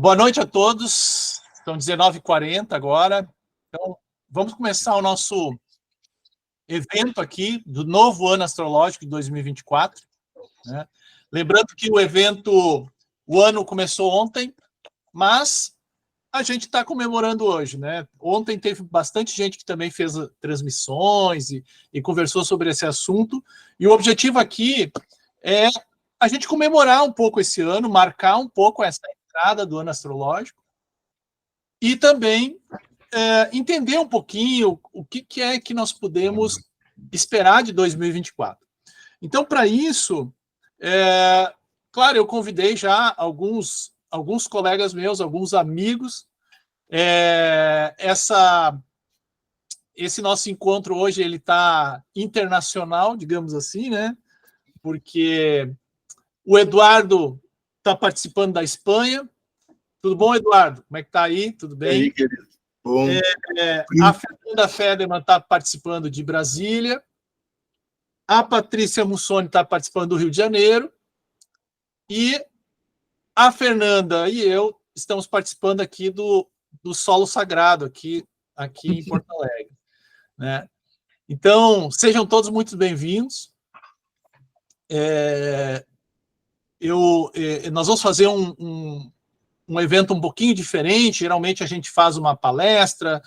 Boa noite a todos. São 19h40 agora. Então, vamos começar o nosso evento aqui do novo ano astrológico de 2024. Né? Lembrando que o ano começou ontem, mas a gente está comemorando hoje. Né? Ontem teve bastante gente que também fez transmissões e conversou sobre esse assunto. E o objetivo aqui é a gente comemorar um pouco esse ano, marcar um pouco essa entrada do ano astrológico e também entender um pouquinho o que é que nós podemos esperar de 2024. Então, para isso, claro, eu convidei já alguns colegas meus, alguns amigos. Esse nosso encontro hoje ele está internacional, digamos assim, né? Porque o Eduardo está participando da Espanha. Tudo bom, Eduardo? Como é que está aí? Tudo bem? E aí, querido? Bom. A Fernanda Federman está participando de Brasília. A Patrícia Mussoni está participando do Rio de Janeiro. E a Fernanda e eu estamos participando aqui do Solo Sagrado, aqui em Porto Alegre. Né? Então, sejam todos muito bem-vindos. Nós vamos fazer um evento um pouquinho diferente. Geralmente a gente faz uma palestra,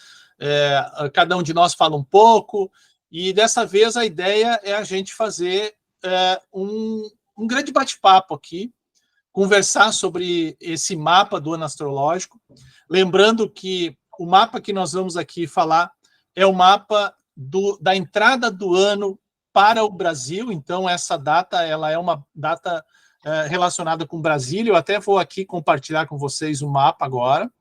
cada um de nós fala um pouco, e dessa vez a ideia é a gente fazer um grande bate-papo aqui, conversar sobre esse mapa do ano astrológico. Lembrando que o mapa que nós vamos aqui falar é o mapa da entrada do ano para o Brasil. Então, essa data ela é uma data relacionada com Brasília. Eu até vou aqui compartilhar com vocês o mapa agora.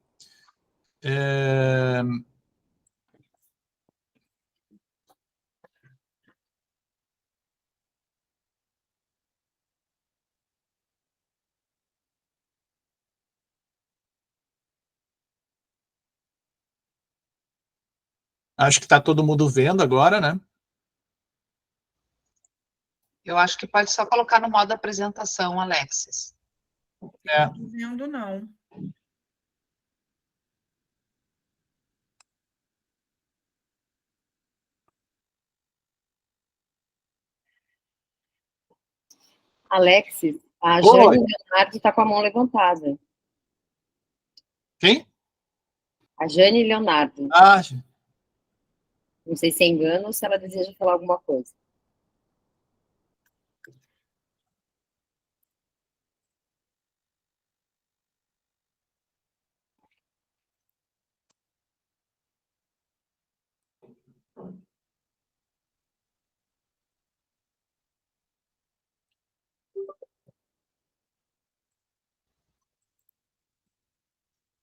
Acho que está todo mundo vendo agora, né? Eu acho que pode só colocar no modo apresentação, Alexis. Não estou vendo, não. Alexis, a Jane Leonardo está com a mão levantada. Quem? A Jane Leonardo. Ah, não sei se é engano ou se ela deseja falar alguma coisa.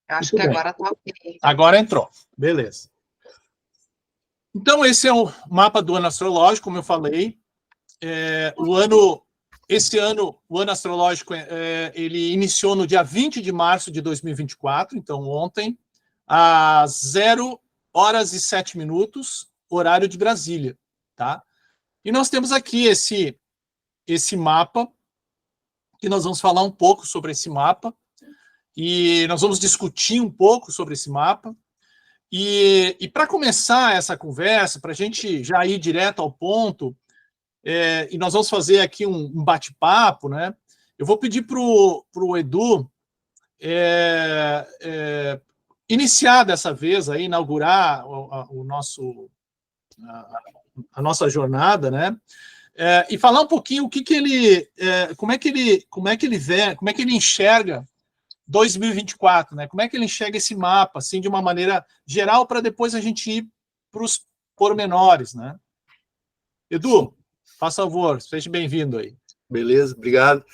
Eu acho que agora está ok. Agora entrou. Beleza. Então, esse é o mapa do ano astrológico, como eu falei. Esse ano, o ano astrológico, ele iniciou no dia 20 de março de 2024, então ontem, às 0h07, horário de Brasília. Tá? E nós temos aqui esse mapa, que nós vamos falar um pouco sobre esse mapa, e nós vamos discutir um pouco sobre esse mapa. E para começar essa conversa, para a gente já ir direto ao ponto, e nós vamos fazer aqui um bate-papo, né? Eu vou pedir para o Edu iniciar dessa vez, aí, inaugurar a nossa jornada, né? E falar um pouquinho como é que ele vê, como é que ele enxerga 2024, né? Como é que ele enxerga esse mapa, assim, de uma maneira geral, para depois a gente ir para os pormenores, né? Edu, faça favor, seja bem-vindo aí. Beleza, obrigado.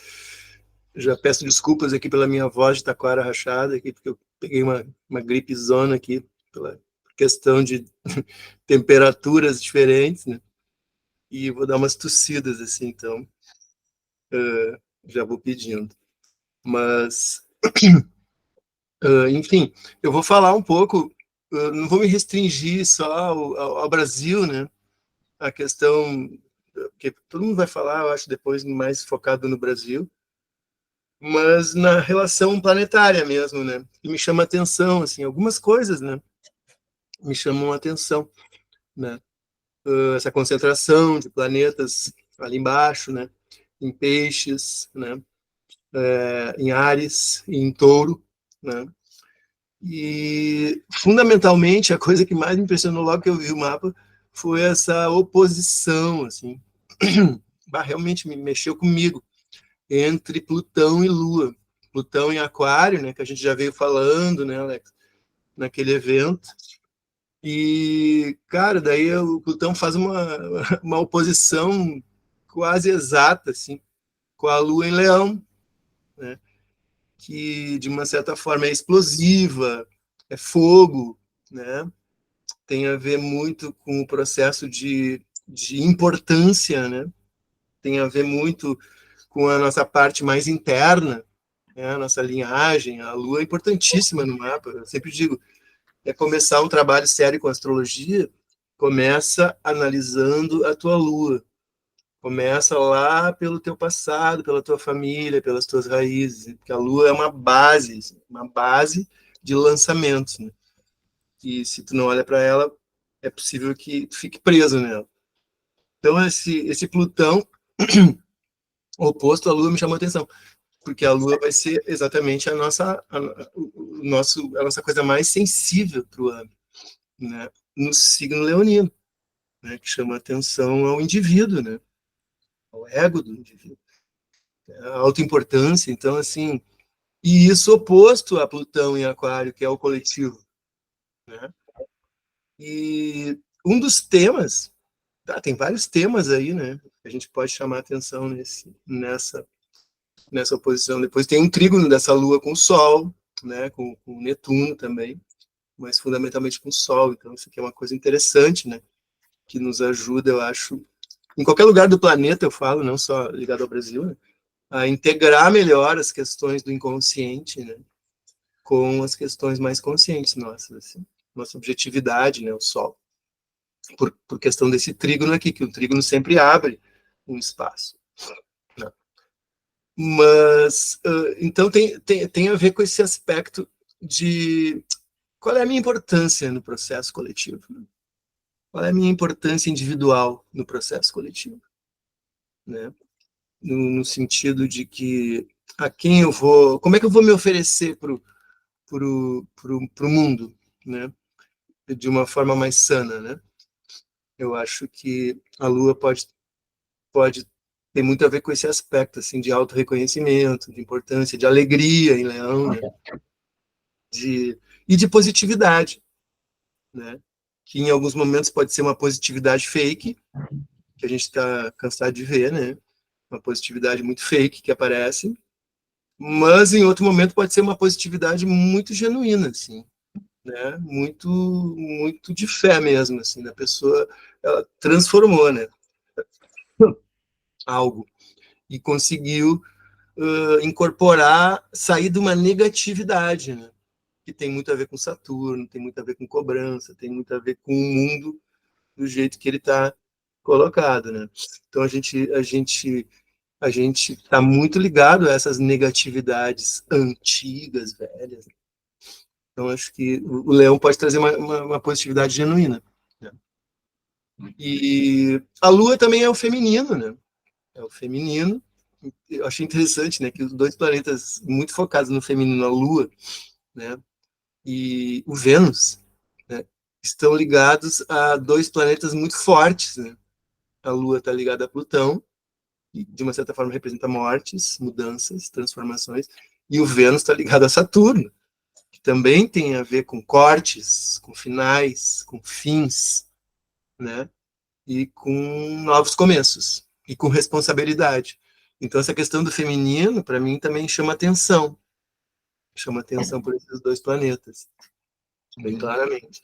Já peço desculpas aqui pela minha voz de taquara rachada aqui, porque eu peguei uma gripezona aqui, pela questão de temperaturas diferentes, né? E vou dar umas tossidas, assim, então já vou pedindo. Mas, enfim, eu vou falar um pouco, não vou me restringir só ao Brasil, né? A questão, porque todo mundo vai falar, eu acho, depois mais focado no Brasil, mas na relação planetária mesmo, né? E me chama a atenção, assim, algumas coisas, né? Me chamam a atenção, né? Essa concentração de planetas ali embaixo, né? Em Peixes, né? Em Áries, em Touro, né? E, fundamentalmente, a coisa que mais me impressionou logo que eu vi o mapa foi essa oposição, assim, realmente me mexeu comigo, entre Plutão e Lua. Plutão em Aquário, né, que a gente já veio falando, né, Alex, naquele evento. E, cara, daí o Plutão faz uma oposição quase exata, assim, com a Lua em Leão, né, que, de uma certa forma, é explosiva, é fogo, né, tem a ver muito com o processo de importância, né, tem a ver muito com a nossa parte mais interna, né, a nossa linhagem. A Lua é importantíssima no mapa. Eu sempre digo, começar um trabalho sério com astrologia, começa analisando a tua Lua. Começa lá pelo teu passado, pela tua família, pelas tuas raízes, porque a Lua é uma base de lançamentos, né? E se tu não olha para ela, é possível que tu fique preso nela. Então, esse Plutão oposto à Lua me chamou a atenção, porque a Lua vai ser exatamente a nossa coisa mais sensível para o ano, né? No signo leonino, né? Que chama atenção ao indivíduo, né? Ao ego do indivíduo, a autoimportância. Então, assim, e isso oposto a Plutão em Aquário, que é o coletivo, né? E um dos temas, tem vários temas aí, né? A gente pode chamar atenção nessa oposição. Depois tem um trígono dessa Lua com o Sol, né? Com Netuno também, mas fundamentalmente com o Sol. Então, isso aqui é uma coisa interessante, né? Que nos ajuda, eu acho, em qualquer lugar do planeta, eu falo, não só ligado ao Brasil, né? A integrar melhor as questões do inconsciente, né? Com as questões mais conscientes nossas, assim. Nossa objetividade, né? O Sol. Por questão desse trígono aqui, que o trígono sempre abre um espaço, né? Mas, então, tem a ver com esse aspecto de qual é a minha importância no processo coletivo, né? Qual é a minha importância individual no processo coletivo, né? No sentido de que a quem eu vou, como é que eu vou me oferecer pro mundo, né? De uma forma mais sana, né? Eu acho que a Lua pode ter muito a ver com esse aspecto, assim, de autorreconhecimento, de importância, de alegria em Leão, né? E de positividade, né? Que em alguns momentos pode ser uma positividade fake, que a gente está cansado de ver, né? Uma positividade muito fake que aparece, mas em outro momento pode ser uma positividade muito genuína, assim, né? Muito de fé mesmo, assim, da pessoa, ela transformou, né? Algo e conseguiu incorporar, sair de uma negatividade, né? Que tem muito a ver com Saturno, tem muito a ver com cobrança, tem muito a ver com o mundo do jeito que ele está colocado, né? Então a gente está muito ligado a essas negatividades antigas, velhas. Então acho que o Leão pode trazer uma positividade genuína, né? E a Lua também é o feminino, né? É o feminino. Eu achei interessante, né, que os dois planetas muito focados no feminino, a Lua, né, e o Vênus, né, estão ligados a dois planetas muito fortes, né? A Lua está ligada a Plutão, que de uma certa forma representa mortes, mudanças, transformações, e o Vênus está ligado a Saturno, que também tem a ver com cortes, com finais, com fins, né, e com novos começos, e com responsabilidade. Então, essa questão do feminino, para mim, também chama atenção por esses dois planetas, bem claramente,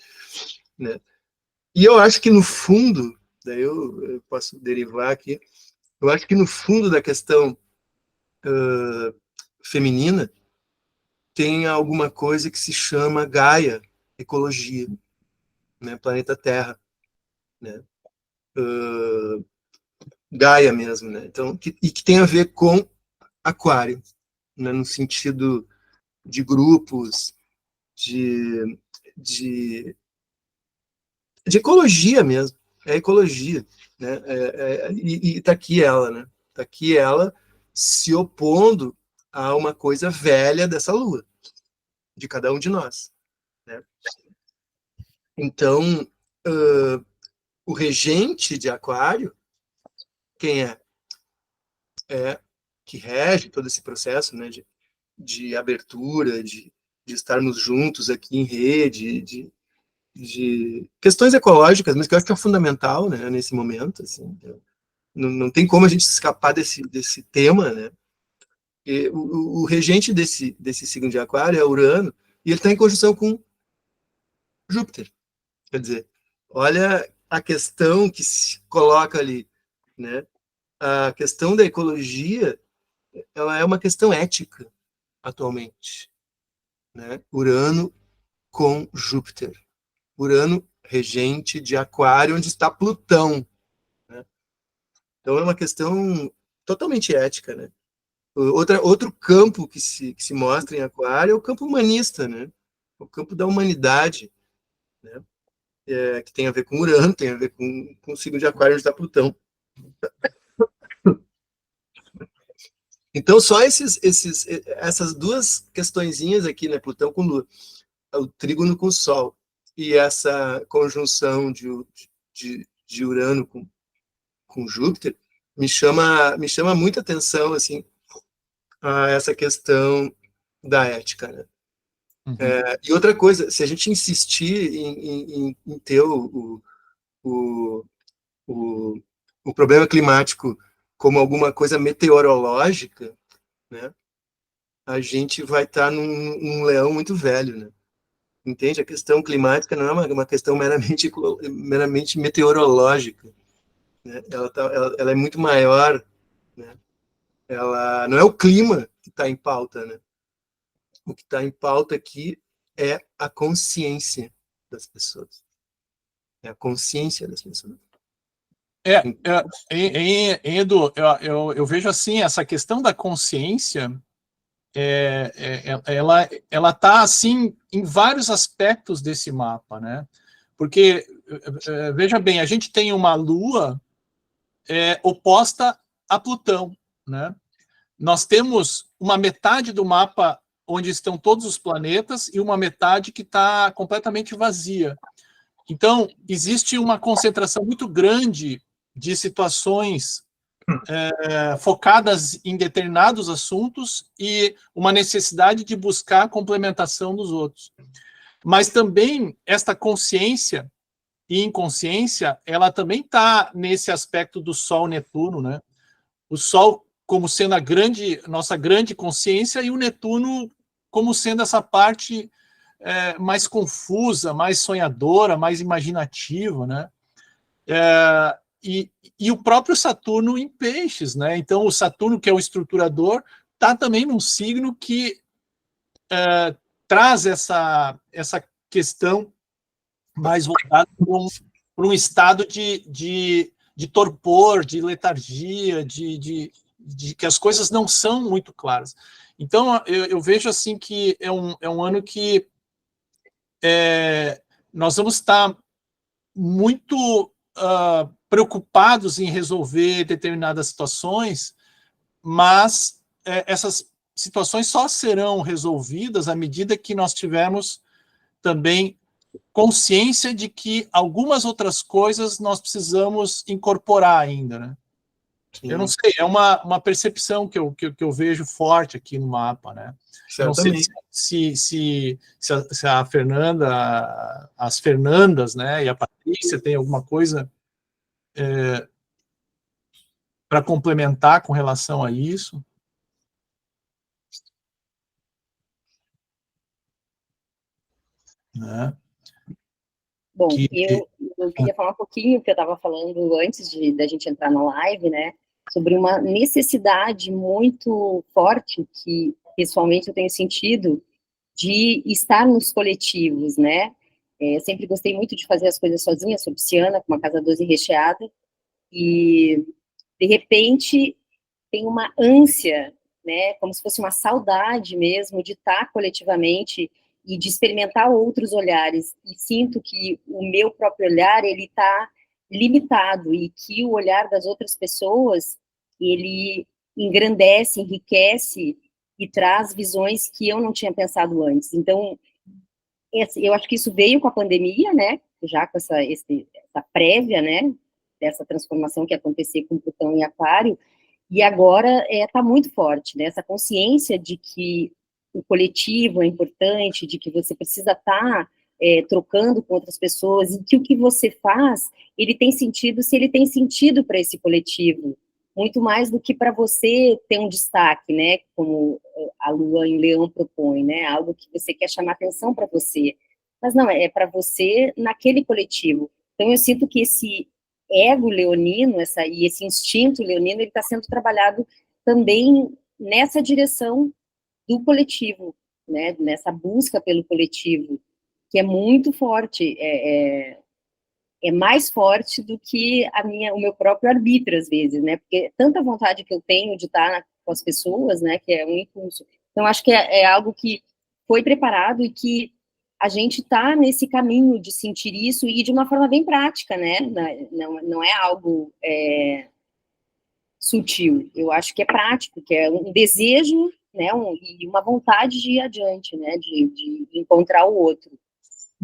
né? E eu acho que, no fundo, daí eu posso derivar aqui, eu acho que, no fundo da questão feminina, tem alguma coisa que se chama Gaia, ecologia, né? Planeta Terra, né? Gaia mesmo, né? Então, e que tem a ver com Aquário, né, no sentido de grupos, de ecologia mesmo, é ecologia, né? E tá aqui ela, né? Tá aqui ela se opondo a uma coisa velha dessa lua, de cada um de nós, né? Então, o regente de Aquário, quem é? É que rege todo esse processo, né? De abertura, de estarmos juntos aqui em rede, de questões ecológicas, mas que eu acho que é fundamental, né, nesse momento, assim, não tem como a gente escapar desse tema, né, e o regente desse signo de Aquário é Urano, e ele está em conjunção com Júpiter, quer dizer, olha a questão que se coloca ali, né, a questão da ecologia, ela é uma questão ética, atualmente, né, Urano com Júpiter, Urano regente de Aquário, onde está Plutão, né? Então é uma questão totalmente ética, né? Outro campo que se mostra em Aquário é o campo humanista, né? O campo da humanidade, né? Que tem a ver com Urano, tem a ver com o signo de Aquário, onde está Plutão. Então só essas duas questõezinhas aqui, né? Plutão com Lua, o trígono com o Sol e essa conjunção de Urano com Júpiter me chama muita atenção, assim, a essa questão da ética, né? Uhum. E outra coisa, se a gente insistir em ter o problema climático como alguma coisa meteorológica, né, a gente vai estar num leão muito velho, né? Entende? A questão climática não é uma questão meramente meteorológica, né? Ela é muito maior, né? Ela não é o clima que está em pauta, né? O que está em pauta aqui é a consciência das pessoas. É a consciência das pessoas. Edu, eu vejo assim, essa questão da consciência, ela está assim em vários aspectos desse mapa, né? Porque, veja bem, a gente tem uma Lua oposta a Plutão, né? Nós temos uma metade do mapa onde estão todos os planetas e uma metade que está completamente vazia. Então, existe uma concentração muito grande de situações focadas em determinados assuntos e uma necessidade de buscar a complementação dos outros. Mas também esta consciência e inconsciência, ela também está nesse aspecto do Sol-Netuno, né? O Sol como sendo nossa grande consciência e o Netuno como sendo essa parte mais confusa, mais sonhadora, mais imaginativa, né? E o próprio Saturno em Peixes, né? Então o Saturno, que é o estruturador, está também num signo que traz essa questão mais voltada para um estado de torpor, de letargia, de que as coisas não são muito claras. Então, eu vejo assim que é um ano que nós vamos estar muito preocupados em resolver determinadas situações, mas essas situações só serão resolvidas à medida que nós tivermos também consciência de que algumas outras coisas nós precisamos incorporar ainda, né? Sim. Eu não sei, é uma percepção que eu vejo forte aqui no mapa, né? Eu não sei se a Fernanda, as Fernandas, né, e a Patrícia tem alguma coisa para complementar com relação a isso. Né? Bom, eu queria falar um pouquinho, que eu estava falando antes da gente entrar na live, né, sobre uma necessidade muito forte que, pessoalmente, eu tenho sentido de estar nos coletivos, né? Eu sempre gostei muito de fazer as coisas sozinha, sou pisciana, com uma casa 12 recheada, e, de repente, tem uma ânsia né, como se fosse uma saudade mesmo de estar coletivamente e de experimentar outros olhares, e sinto que o meu próprio olhar, ele está limitado, e que o olhar das outras pessoas, ele engrandece, enriquece, e traz visões que eu não tinha pensado antes. Então, eu acho que isso veio com a pandemia, né, já com essa prévia, né, dessa transformação que ia acontecer com Plutão e Aquário, e agora está muito forte, né, essa consciência de que o coletivo é importante, de que você precisa estar trocando com outras pessoas, e que o que você faz, ele tem sentido se ele tem sentido para esse coletivo, muito mais do que para você ter um destaque, né, como a Lua em Leão propõe, né, algo que você quer chamar atenção para você, mas não, é para você naquele coletivo. Então eu sinto que esse ego leonino, e esse instinto leonino, ele está sendo trabalhado também nessa direção do coletivo, né, nessa busca pelo coletivo, que é muito forte, é mais forte do que o meu próprio arbítrio, às vezes, né, porque tanta vontade que eu tenho de estar com as pessoas, né, que é um impulso. Então, acho que é algo que foi preparado e que a gente está nesse caminho de sentir isso e de uma forma bem prática, né, não é algo sutil, eu acho que é prático, que é um desejo, né, e uma vontade de ir adiante, né, de encontrar o outro.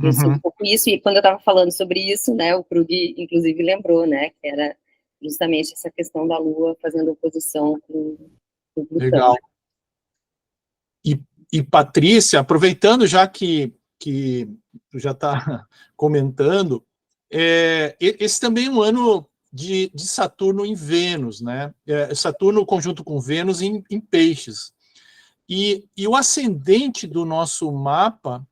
Eu sei um pouco isso, e quando eu estava falando sobre isso, né, o Krug, inclusive, lembrou, né, que era justamente essa questão da Lua fazendo oposição com o Plutão. Legal. E Patrícia, aproveitando já que tu já está comentando, esse também é um ano de Saturno em Vênus, né? Saturno conjunto com Vênus em Peixes. E o ascendente do nosso mapa,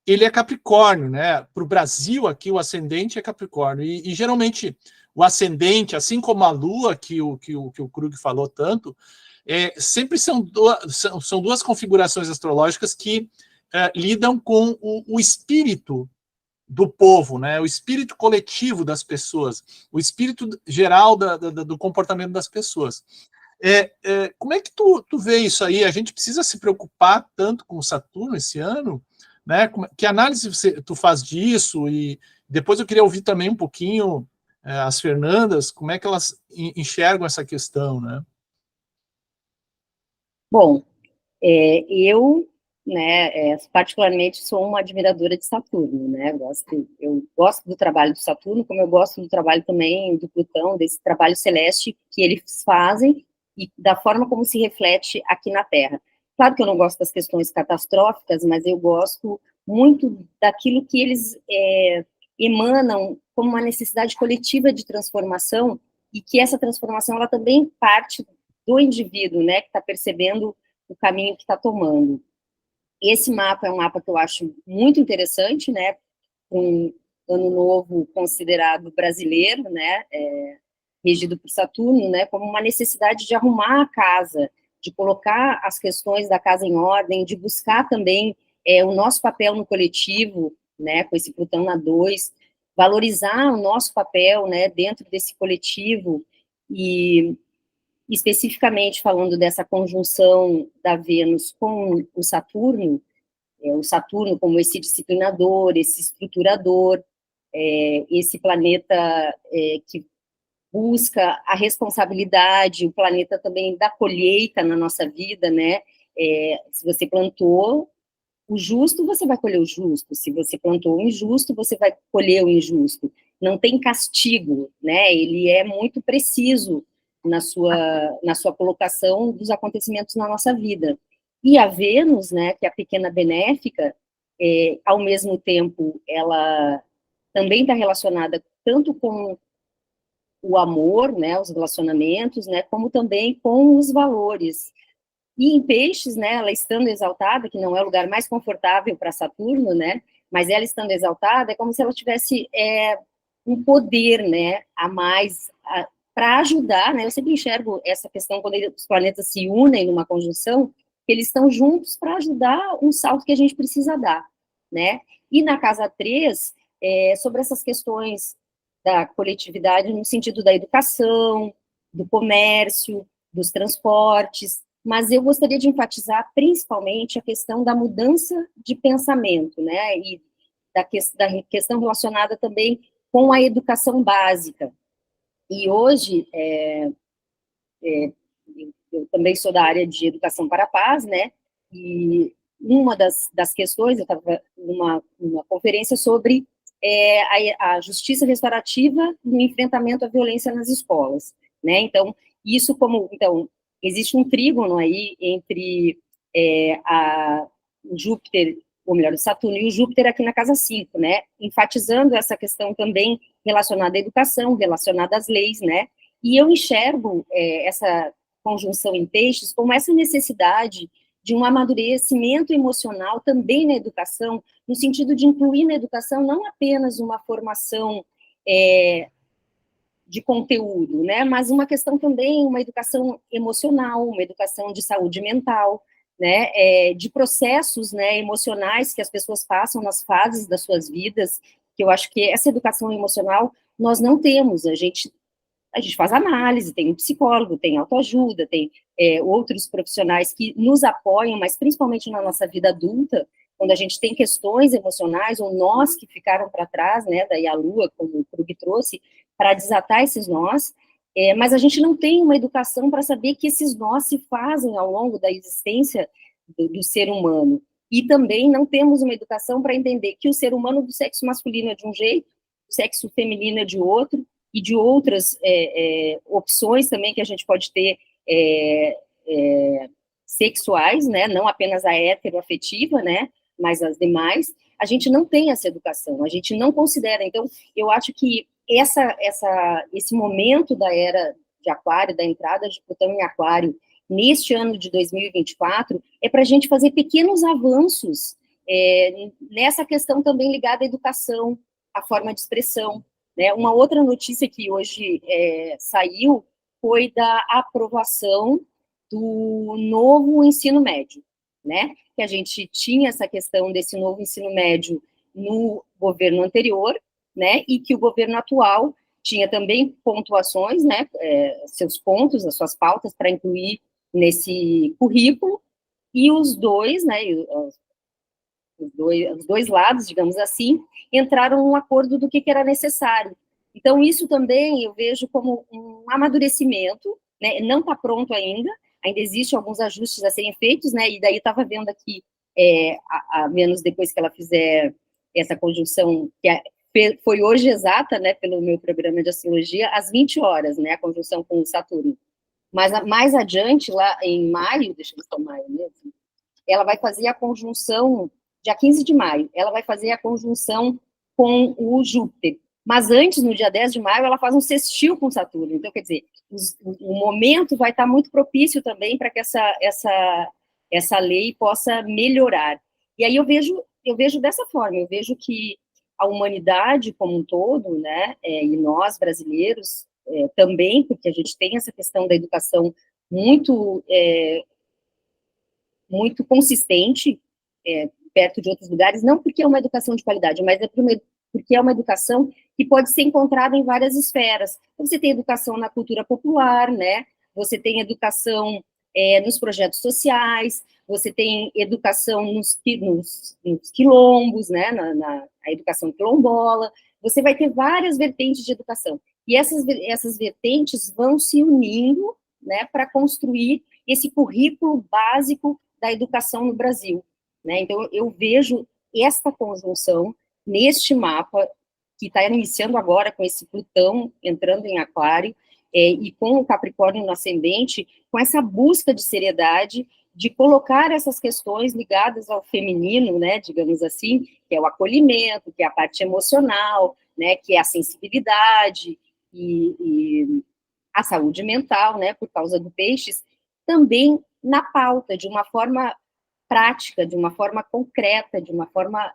ele é Capricórnio, né? Para o Brasil aqui, o ascendente é Capricórnio. E geralmente o ascendente, assim como a Lua, que o Krug falou tanto, sempre são duas configurações astrológicas que lidam com o espírito do povo, né? O espírito coletivo das pessoas, o espírito geral do comportamento das pessoas. Como é que tu vê isso aí? A gente precisa se preocupar tanto com o Saturno esse ano? Né? Que análise tu faz disso? E depois eu queria ouvir também um pouquinho as Fernandas, como é que elas enxergam essa questão, né? Bom, eu, né, particularmente sou uma admiradora de Saturno, né, eu gosto do trabalho do Saturno, como eu gosto do trabalho também do Plutão, desse trabalho celeste que eles fazem e da forma como se reflete aqui na Terra. Claro que eu não gosto das questões catastróficas, mas eu gosto muito daquilo que eles emanam como uma necessidade coletiva de transformação, e que essa transformação, ela também parte do indivíduo, né, que está percebendo o caminho que está tomando. Esse mapa é um mapa que eu acho muito interessante, né, um ano novo considerado brasileiro, né, regido por Saturno, né, como uma necessidade de arrumar a casa, de colocar as questões da casa em ordem, de buscar também o nosso papel no coletivo, né, com esse Plutão na 2, valorizar o nosso papel, né, dentro desse coletivo, e especificamente falando dessa conjunção da Vênus com o Saturno como esse disciplinador, esse estruturador, esse planeta que busca a responsabilidade, o planeta também da colheita na nossa vida, né? Se você plantou o justo, você vai colher o justo. Se você plantou o injusto, você vai colher o injusto. Não tem castigo, né? Ele é muito preciso na sua colocação dos acontecimentos na nossa vida. E a Vênus, né, que é a pequena benéfica, ao mesmo tempo, ela também está relacionada tanto com o amor, né, os relacionamentos, né, como também com os valores. E em Peixes, né, ela estando exaltada, que não é o lugar mais confortável para Saturno, né, mas ela estando exaltada, é como se ela tivesse um poder, né, a mais para ajudar, né, eu sempre enxergo essa questão quando os planetas se unem numa conjunção, que eles estão juntos para ajudar um salto que a gente precisa dar, né, e na casa 3, sobre essas questões da coletividade no sentido da educação, do comércio, dos transportes, mas eu gostaria de enfatizar principalmente a questão da mudança de pensamento, né, e da questão relacionada também com a educação básica. E hoje, eu também sou da área de educação para a paz, né, e uma das questões, eu estava numa conferência sobre a justiça restaurativa no enfrentamento à violência nas escolas, né, então, existe um trígono aí entre o Júpiter, ou melhor, o Saturno e o Júpiter aqui na casa 5, né, enfatizando essa questão também relacionada à educação, relacionada às leis, né, e eu enxergo essa conjunção em peixes como essa necessidade de um amadurecimento emocional também na educação, no sentido de incluir na educação não apenas uma formação de conteúdo, né, mas uma questão também, uma educação emocional, uma educação de saúde mental, né, de processos, né, emocionais que as pessoas passam nas fases das suas vidas, que eu acho que essa educação emocional nós não temos, a gente faz análise, tem um psicólogo, tem autoajuda, tem outros profissionais que nos apoiam, mas principalmente na nossa vida adulta, quando a gente tem questões emocionais, ou nós que ficaram para trás, né, daí a Lua, como o Krug trouxe, para desatar esses nós, mas a gente não tem uma educação para saber que esses nós se fazem ao longo da existência do ser humano. E também não temos uma educação para entender que o ser humano do sexo masculino é de um jeito, o sexo feminino é de outro, e de outras opções também que a gente pode ter sexuais, né, não apenas a heteroafetiva, né, mas as demais, a gente não tem essa educação, a gente não considera. Então, eu acho que esse momento da era de Aquário, da entrada de Plutão em Aquário, neste ano de 2024, é para a gente fazer pequenos avanços nessa questão também ligada à educação, à forma de expressão, né? Uma outra notícia que hoje saiu foi da aprovação do novo ensino médio, né? Que a gente tinha essa questão desse novo ensino médio no governo anterior, né? E que o governo atual tinha também pontuações, né? Seus pontos, as suas pautas para incluir nesse currículo, e os dois, né? Os dois lados, digamos assim, entraram num acordo do que era necessário. Então, isso também eu vejo como um amadurecimento, né? Não está pronto ainda existem alguns ajustes a serem feitos, né? E daí estava vendo aqui, menos depois que ela fizer essa conjunção, que foi hoje exata, né, pelo meu programa de astrologia, às 20 horas, né, a conjunção com o Saturno. Mas mais adiante, lá em maio, deixa eu ver se é maio mesmo, ela vai fazer a conjunção, dia 15 de maio, ela vai fazer a conjunção com o Júpiter. Mas antes, no dia 10 de maio, ela faz um sextil com Saturno. Então, quer dizer, o momento vai estar muito propício também para que essa lei possa melhorar. E aí eu vejo dessa forma, eu vejo que a humanidade como um todo, né, e nós brasileiros também, porque a gente tem essa questão da educação muito muito consistente, perto de outros lugares, não porque é uma educação de qualidade, mas porque é uma educação que pode ser encontrada em várias esferas. Você tem educação na cultura popular, né? Você tem educação nos projetos sociais, você tem educação nos quilombos, né? Na educação quilombola. Você vai ter várias vertentes de educação. E essas vertentes vão se unindo, né, para construir esse currículo básico da educação no Brasil, né? Então, eu vejo esta conjunção neste mapa, que está iniciando agora com esse Plutão entrando em Aquário, e com o Capricórnio no ascendente, com essa busca de seriedade, de colocar essas questões ligadas ao feminino, né, digamos assim, que é o acolhimento, que é a parte emocional, né, que é a sensibilidade e a saúde mental, né, por causa do Peixes, também na pauta, de uma forma prática, de uma forma concreta, de uma forma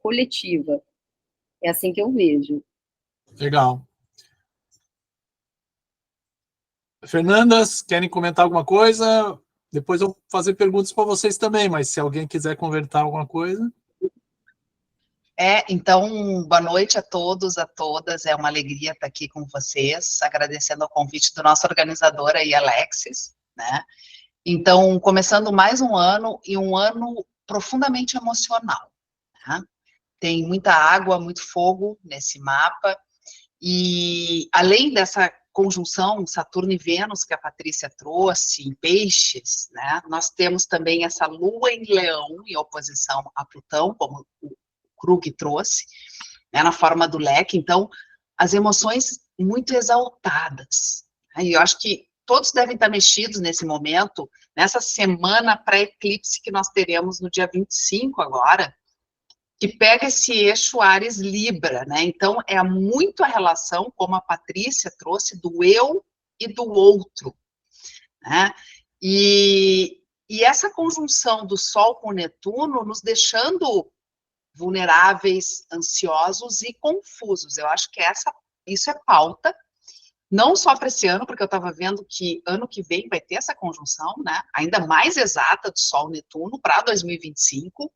coletiva. É assim que eu vejo. Legal. Fernandas, querem comentar alguma coisa? Depois eu vou fazer perguntas para vocês também, mas se alguém quiser comentar alguma coisa... Então, boa noite a todos, a todas, é uma alegria estar aqui com vocês, agradecendo o convite do nosso organizador aí, Alexis, né, Então, começando mais um ano, e um ano profundamente emocional, né? Tem muita água, muito fogo nesse mapa, e além dessa conjunção Saturno e Vênus que a Patrícia trouxe, em Peixes, né, nós temos também essa Lua em Leão, em oposição a Plutão, como o Krug trouxe, né, na forma do leque. Então, as emoções muito exaltadas, né, e eu acho que todos devem estar mexidos nesse momento, nessa semana pré-eclipse que nós teremos no dia 25 agora, que pega esse eixo Áries-Libra, né? Então, é muito a relação, como a Patrícia trouxe, do eu e do outro, né? E essa conjunção do Sol com Netuno nos deixando vulneráveis, ansiosos e confusos. Eu acho que isso é pauta, não só para esse ano, porque eu estava vendo que ano que vem vai ter essa conjunção, né? Ainda mais exata do Sol-Netuno para 2025.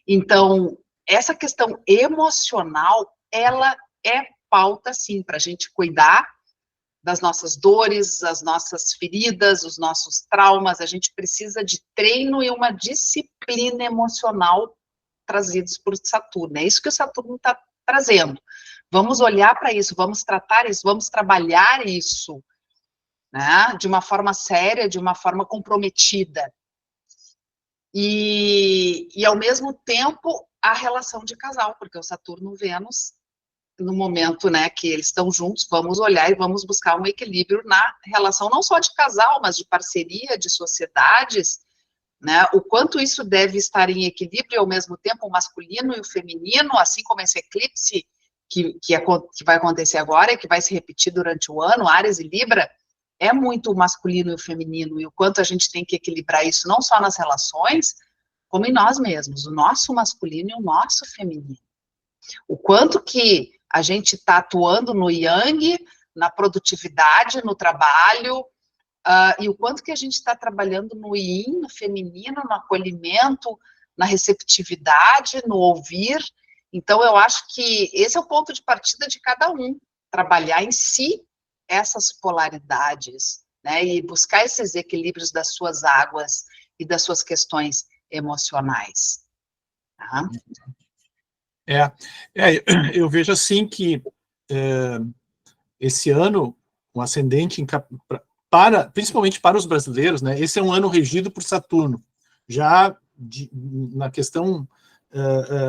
Então, essa questão emocional, ela é pauta, sim, para a gente cuidar das nossas dores, as nossas feridas, os nossos traumas. A gente precisa de treino e uma disciplina emocional trazidos por Saturno. É isso que o Saturno está trazendo. Vamos olhar para isso, vamos tratar isso, vamos trabalhar isso, né, de uma forma séria, de uma forma comprometida. E ao mesmo tempo, a relação de casal, porque o Saturno e Vênus, no momento, né, que eles estão juntos, vamos olhar e vamos buscar um equilíbrio na relação, não só de casal, mas de parceria, de sociedades, né, o quanto isso deve estar em equilíbrio, e ao mesmo tempo o masculino e o feminino, assim como esse eclipse que vai acontecer agora e que vai se repetir durante o ano, Áries e Libra, é muito o masculino e o feminino, e o quanto a gente tem que equilibrar isso, não só nas relações, como em nós mesmos, o nosso masculino e o nosso feminino. O quanto que a gente está atuando no yang, na produtividade, no trabalho, e o quanto que a gente está trabalhando no yin, no feminino, no acolhimento, na receptividade, no ouvir. Então, eu acho que esse é o ponto de partida de cada um, trabalhar em si essas polaridades, né, e buscar esses equilíbrios das suas águas e das suas questões emocionais. Tá? Eu vejo assim que esse ano, um ascendente principalmente para os brasileiros, né, esse é um ano regido por Saturno, já na questão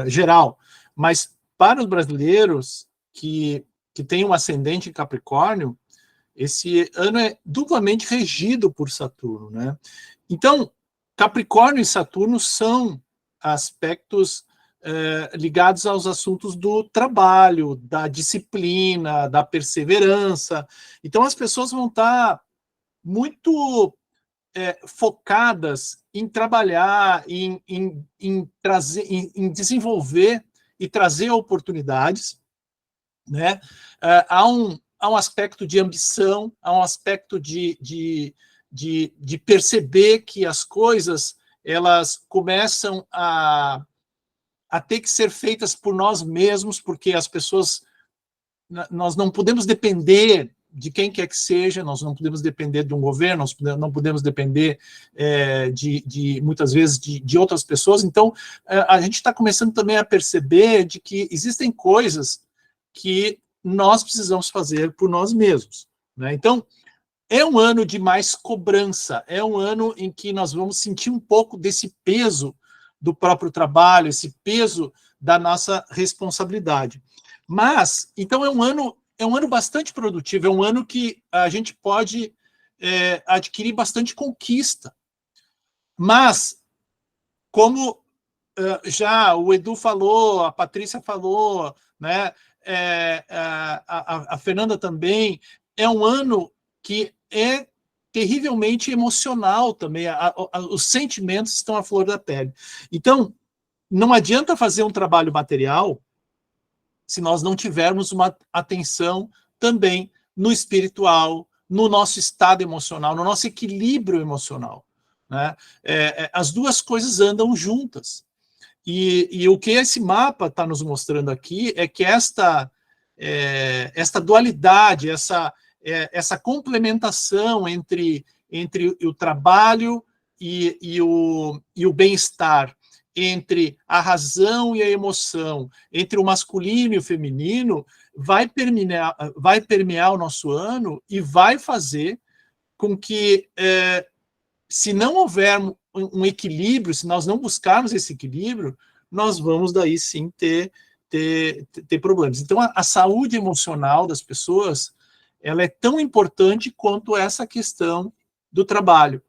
geral, mas para os brasileiros que têm um ascendente em Capricórnio, esse ano é duplamente regido por Saturno, né? Então, Capricórnio e Saturno são aspectos ligados aos assuntos do trabalho, da disciplina, da perseverança. Então, as pessoas vão estar muito focadas em trabalhar, em trazer, em desenvolver e trazer oportunidades, né? Há um aspecto de ambição, há um aspecto de perceber que as coisas elas começam a ter que ser feitas por nós mesmos, porque as pessoas, nós não podemos depender de quem quer que seja, nós não podemos depender de um governo, nós não podemos depender muitas vezes de outras pessoas. Então, a gente está começando também a perceber de que existem coisas que nós precisamos fazer por nós mesmos, né? Então, é um ano de mais cobrança, é um ano em que nós vamos sentir um pouco desse peso do próprio trabalho, esse peso da nossa responsabilidade. Mas, então, é um ano bastante produtivo, é um ano que a gente pode adquirir bastante conquista. Mas, como já o Edu falou, a Patrícia falou, né, a Fernanda também, é um ano que é terrivelmente emocional também, os sentimentos estão à flor da pele. Então, não adianta fazer um trabalho material se nós não tivermos uma atenção também no espiritual, no nosso estado emocional, no nosso equilíbrio emocional, né? As duas coisas andam juntas. E o que esse mapa está nos mostrando aqui é que esta dualidade, essa complementação entre o trabalho e o bem-estar, entre a razão e a emoção, entre o masculino e o feminino, vai permear o nosso ano e vai fazer com que, se não houver um equilíbrio, se nós não buscarmos esse equilíbrio, nós vamos daí sim ter problemas. Então, a saúde emocional das pessoas, ela é tão importante quanto essa questão do trabalho.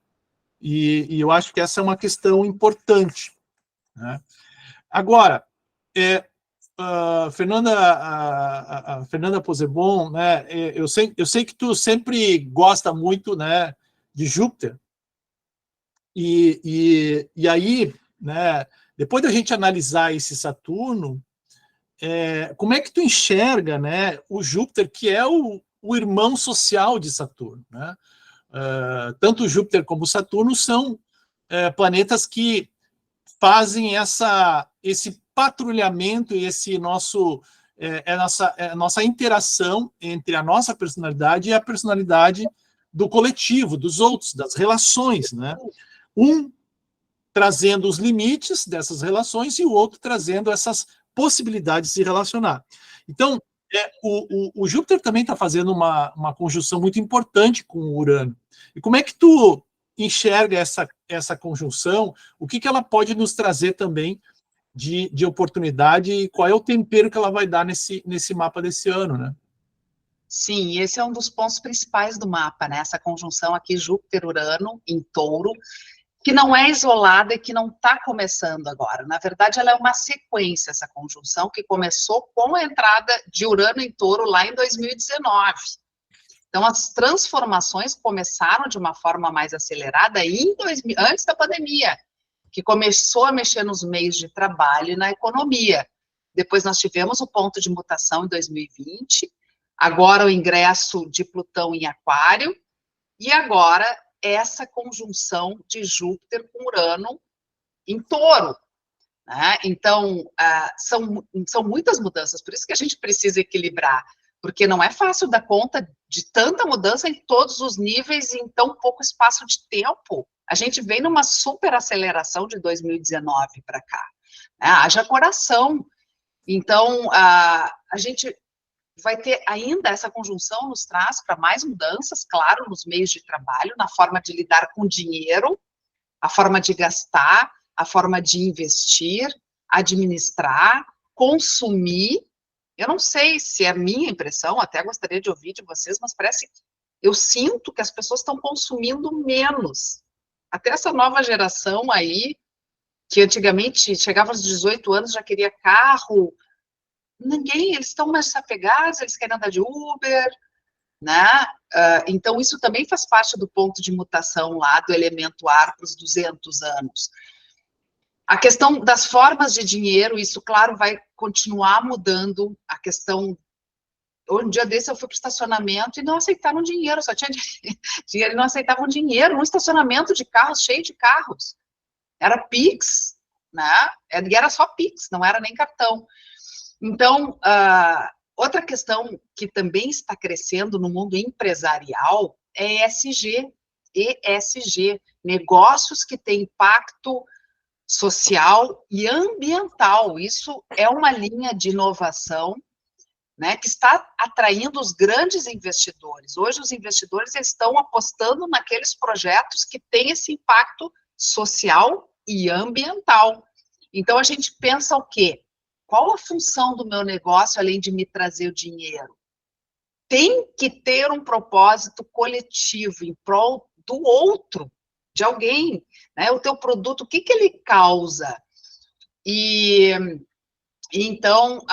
E eu acho que essa é uma questão importante, né? Agora, a Fernanda Pozzebon, né, eu sei que tu sempre gosta muito, né, de Júpiter, e aí, né, depois da gente analisar esse Saturno, como é que tu enxerga, né, o Júpiter, que é o irmão social de Saturno, né? Tanto Júpiter como Saturno são planetas que fazem esse patrulhamento e esse nossa interação entre a nossa personalidade e a personalidade do coletivo, dos outros, das relações, né? Um trazendo os limites dessas relações e o outro trazendo essas possibilidades de se relacionar. Então, o Júpiter também está fazendo uma conjunção muito importante com o Urano. E como é que tu enxerga essa conjunção? O que ela pode nos trazer também de oportunidade e qual é o tempero que ela vai dar nesse mapa desse ano, né? Sim, esse é um dos pontos principais do mapa, né? Essa conjunção aqui, Júpiter-Urano em Touro, que não é isolada e que não está começando agora. Na verdade, ela é uma sequência, essa conjunção, que começou com a entrada de Urano em Touro lá em 2019. Então, as transformações começaram de uma forma mais acelerada antes da pandemia, que começou a mexer nos meios de trabalho e na economia. Depois nós tivemos o ponto de mutação em 2020, agora o ingresso de Plutão em Aquário, e agora essa conjunção de Júpiter com Urano em Touro, né? Então, são muitas mudanças, por isso que a gente precisa equilibrar, porque não é fácil dar conta de tanta mudança em todos os níveis em tão pouco espaço de tempo. A gente vem numa super aceleração de 2019 para cá, né? Haja coração. Então, a gente vai ter ainda essa conjunção nos traz para mais mudanças, claro, nos meios de trabalho, na forma de lidar com dinheiro, a forma de gastar, a forma de investir, administrar, consumir. Eu não sei se é a minha impressão, até gostaria de ouvir de vocês, mas parece que eu sinto que as pessoas estão consumindo menos. Até essa nova geração aí, que antigamente chegava aos 18 anos, já queria carro, eles estão mais apegados, eles querem andar de Uber, né? Então, isso também faz parte do ponto de mutação lá do elemento ar para os 200 anos. A questão das formas de dinheiro, isso, claro, vai continuar mudando. A questão... Um dia desse eu fui para o estacionamento e não aceitaram dinheiro, só tinha dinheiro e não aceitavam dinheiro, num estacionamento de carros, cheio de carros. Era Pix, né? E era só Pix, não era nem cartão. Então, outra questão que também está crescendo no mundo empresarial é ESG, negócios que têm impacto social e ambiental. Isso é uma linha de inovação, né, que está atraindo os grandes investidores. Hoje, os investidores estão apostando naqueles projetos que têm esse impacto social e ambiental. Então, a gente pensa o quê? Qual a função do meu negócio, além de me trazer o dinheiro? Tem que ter um propósito coletivo, em prol do outro, de alguém, né? O teu produto, o que ele causa? E então,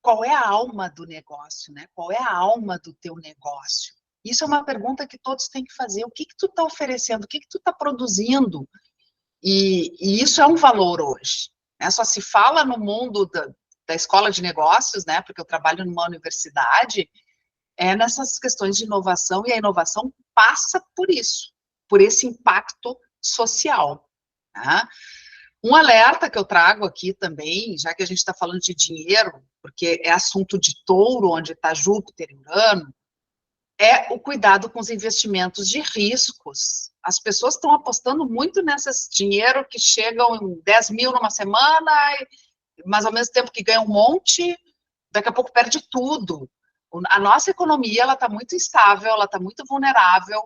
qual é a alma do negócio, né? Qual é a alma do teu negócio? Isso é uma pergunta que todos têm que fazer. O que tu está oferecendo? O que tu está produzindo? E isso é um valor hoje. Né? Só se fala no mundo da escola de negócios, né? Porque eu trabalho numa universidade, nessas questões de inovação, e a inovação passa por isso, por esse impacto social. Tá? Um alerta que eu trago aqui também, já que a gente está falando de dinheiro, porque é assunto de Touro, onde está Júpiter e Urano, é o cuidado com os investimentos de riscos. As pessoas estão apostando muito nesses dinheiro que chegam em 10 mil numa semana, mas ao mesmo tempo que ganham um monte, daqui a pouco perde tudo. A nossa economia, ela está muito instável, ela está muito vulnerável.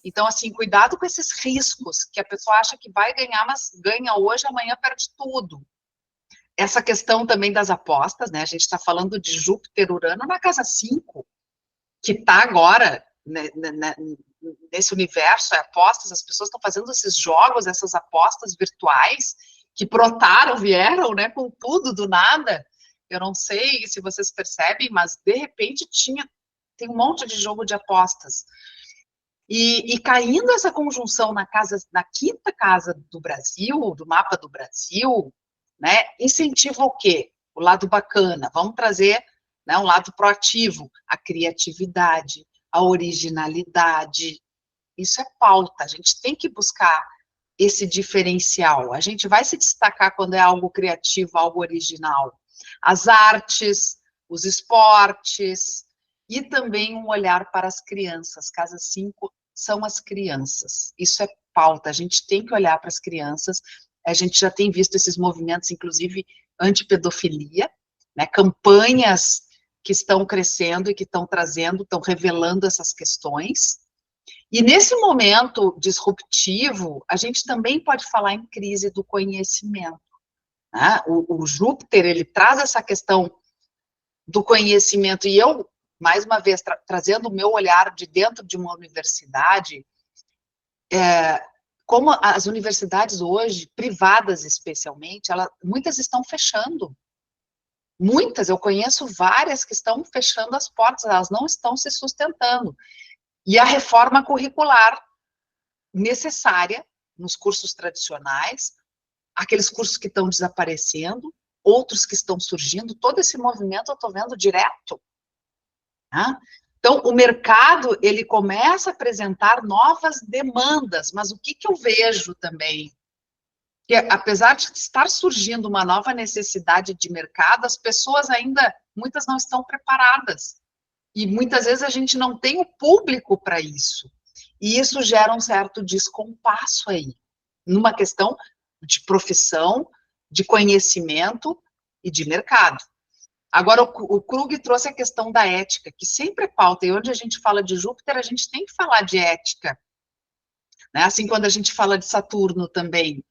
Então, assim, cuidado com esses riscos, que a pessoa acha que vai ganhar, mas ganha hoje, amanhã perde tudo. Essa questão também das apostas, né? A gente está falando de Júpiter, Urano na casa 5, que está agora, né, nesse universo, apostas, as pessoas estão fazendo esses jogos, essas apostas virtuais, que brotaram, vieram, né, com tudo do nada. Eu não sei se vocês percebem, mas de repente tem um monte de jogo de apostas. E caindo essa conjunção na 5ª casa do Brasil, do mapa do Brasil, né, incentiva o quê? O lado bacana, vamos trazer, né, um lado proativo, a criatividade, a originalidade. Isso é pauta, a gente tem que buscar esse diferencial. A gente vai se destacar quando é algo criativo, algo original. As artes, os esportes, e também um olhar para as crianças. Casa 5 são as crianças. Isso é pauta, a gente tem que olhar para as crianças. A gente já tem visto esses movimentos, inclusive, antipedofilia, né, campanhas que estão crescendo e que estão trazendo, estão revelando essas questões. E nesse momento disruptivo, a gente também pode falar em crise do conhecimento. Né? O Júpiter, ele traz essa questão do conhecimento, e eu, mais uma vez, trazendo o meu olhar de dentro de uma universidade, como as universidades hoje, privadas especialmente, muitas estão fechando. Muitas, eu conheço várias que estão fechando as portas, elas não estão se sustentando. E a reforma curricular necessária nos cursos tradicionais, aqueles cursos que estão desaparecendo, outros que estão surgindo, todo esse movimento eu estou vendo direto. Né? Então, o mercado, ele começa a apresentar novas demandas, mas o que eu vejo também? Que apesar de estar surgindo uma nova necessidade de mercado, as pessoas ainda, muitas não estão preparadas. E muitas vezes a gente não tem o público para isso. E isso gera um certo descompasso aí, numa questão de profissão, de conhecimento e de mercado. Agora, o Krug trouxe a questão da ética, que sempre é pauta, e onde a gente fala de Júpiter, a gente tem que falar de ética. Né? Assim, quando a gente fala de Saturno também.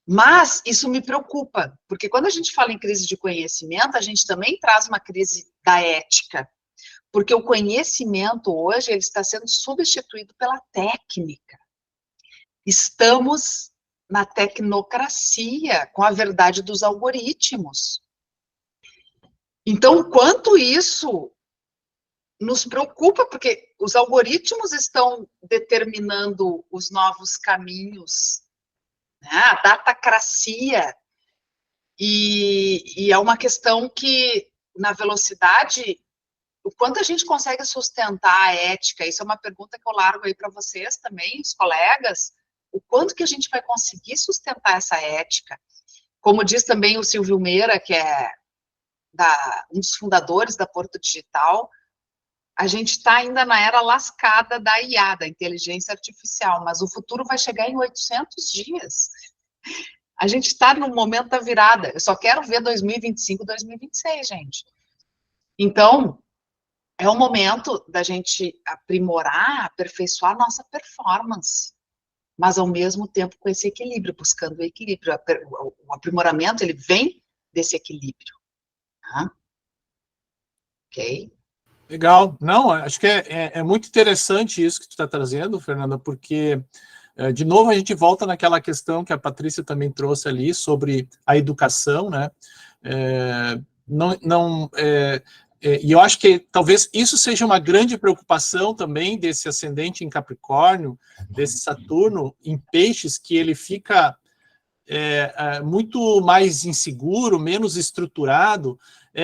Mas isso me preocupa, porque quando a gente fala em crise de conhecimento, a gente também traz uma crise da ética, porque o conhecimento hoje ele está sendo substituído pela técnica. Estamos na tecnocracia, com a verdade dos algoritmos. Então, quanto isso nos preocupa, porque os algoritmos estão determinando os novos caminhos, né? A datacracia, e é uma questão que, na velocidade, o quanto a gente consegue sustentar a ética, isso é uma pergunta que eu largo aí para vocês também, os colegas, o quanto que a gente vai conseguir sustentar essa ética. Como diz também o Silvio Meira, que é um dos fundadores da Porto Digital, a gente está ainda na era lascada da IA, da inteligência artificial, mas o futuro vai chegar em 800 dias. A gente está no momento da virada. Eu só quero ver 2025, 2026, gente. Então, é o momento da gente aprimorar, aperfeiçoar a nossa performance, mas ao mesmo tempo com esse equilíbrio, buscando o equilíbrio. O aprimoramento, ele vem desse equilíbrio. Tá? Ok? Legal. Não, acho que é muito interessante isso que tu está trazendo, Fernanda, porque, de novo, a gente volta naquela questão que a Patrícia também trouxe ali sobre a educação, né? E eu acho que talvez isso seja uma grande preocupação também desse ascendente em Capricórnio, desse Saturno em Peixes, que ele fica muito mais inseguro, menos estruturado,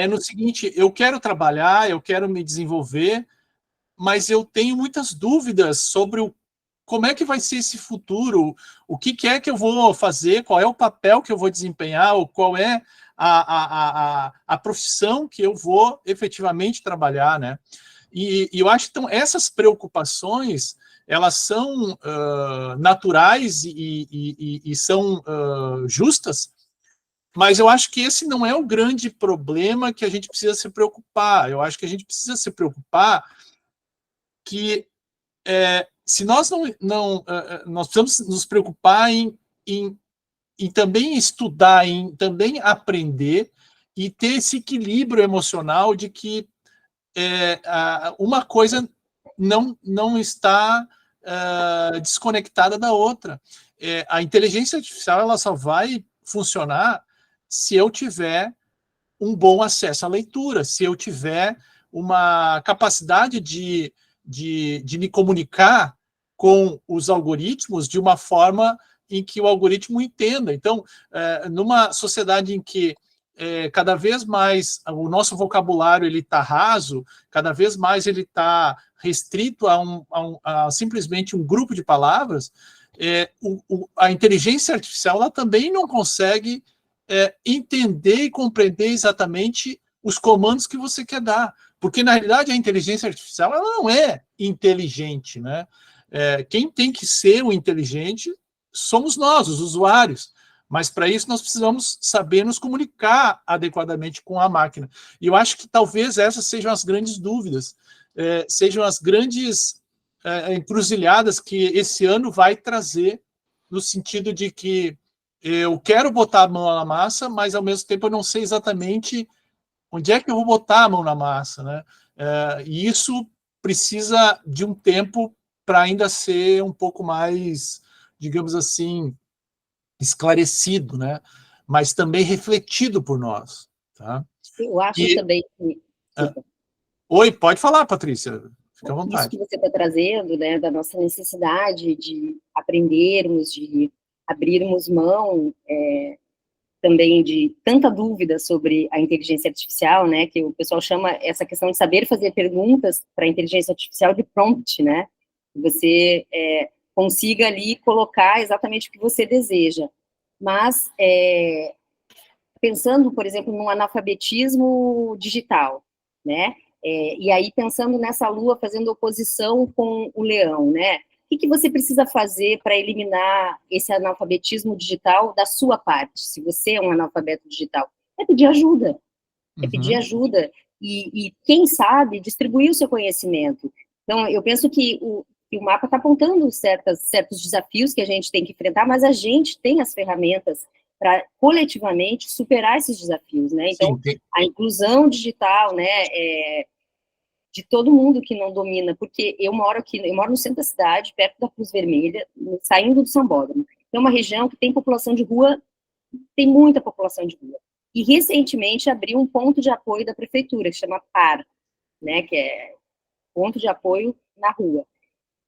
no seguinte: eu quero trabalhar, eu quero me desenvolver, mas eu tenho muitas dúvidas sobre como é que vai ser esse futuro, o que é que eu vou fazer, qual é o papel que eu vou desempenhar, ou qual é a profissão que eu vou efetivamente trabalhar, né? E eu acho que então, essas preocupações, elas são naturais e são justas, mas eu acho que esse não é o grande problema que a gente precisa se preocupar. Eu acho que a gente precisa se preocupar que se nós nós precisamos nos preocupar em também estudar, em também aprender e ter esse equilíbrio emocional de que uma coisa não está desconectada da outra. A inteligência artificial ela só vai funcionar se eu tiver um bom acesso à leitura, se eu tiver uma capacidade de me comunicar com os algoritmos de uma forma em que o algoritmo entenda. Então, numa sociedade em que cada vez mais o nosso vocabulário ele está raso, cada vez mais ele está restrito a simplesmente um grupo de palavras, a inteligência artificial ela também não consegue entender e compreender exatamente os comandos que você quer dar, porque na realidade a inteligência artificial ela não é inteligente, né? Quem tem que ser o inteligente somos nós, os usuários. Mas para isso nós precisamos saber nos comunicar adequadamente com a máquina. E eu acho que talvez essas sejam as grandes dúvidas, sejam as grandes encruzilhadas que esse ano vai trazer, no sentido de que eu quero botar a mão na massa, mas ao mesmo tempo eu não sei exatamente onde é que eu vou botar a mão na massa, né? E isso precisa de um tempo para ainda ser um pouco mais, digamos assim, esclarecido, né? Mas também refletido por nós. Tá? Eu acho também que... Oi, pode falar, Patrícia. Fica à vontade. Isso que você está trazendo, né, da nossa necessidade de aprendermos, de abrirmos mão também de tanta dúvida sobre a inteligência artificial, né, que o pessoal chama essa questão de saber fazer perguntas para a inteligência artificial de prompt, né? Você consiga ali colocar exatamente o que você deseja. Mas, pensando, por exemplo, no analfabetismo digital, né? E aí, pensando nessa lua fazendo oposição com o leão, né? O que você precisa fazer para eliminar esse analfabetismo digital da sua parte, se você é um analfabeto digital? É pedir ajuda. É pedir ajuda. E quem sabe, distribuir o seu conhecimento. Então, eu penso que o mapa está apontando certos desafios que a gente tem que enfrentar, mas a gente tem as ferramentas para, coletivamente, superar esses desafios, né? Então, sim, a inclusão digital, né, de todo mundo que não domina, porque eu moro no centro da cidade, perto da Cruz Vermelha, saindo do Sambódromo. É uma região que tem população de rua, tem muita população de rua. E, recentemente, abriu um ponto de apoio da prefeitura, que chama PAR, né, que é ponto de apoio na rua.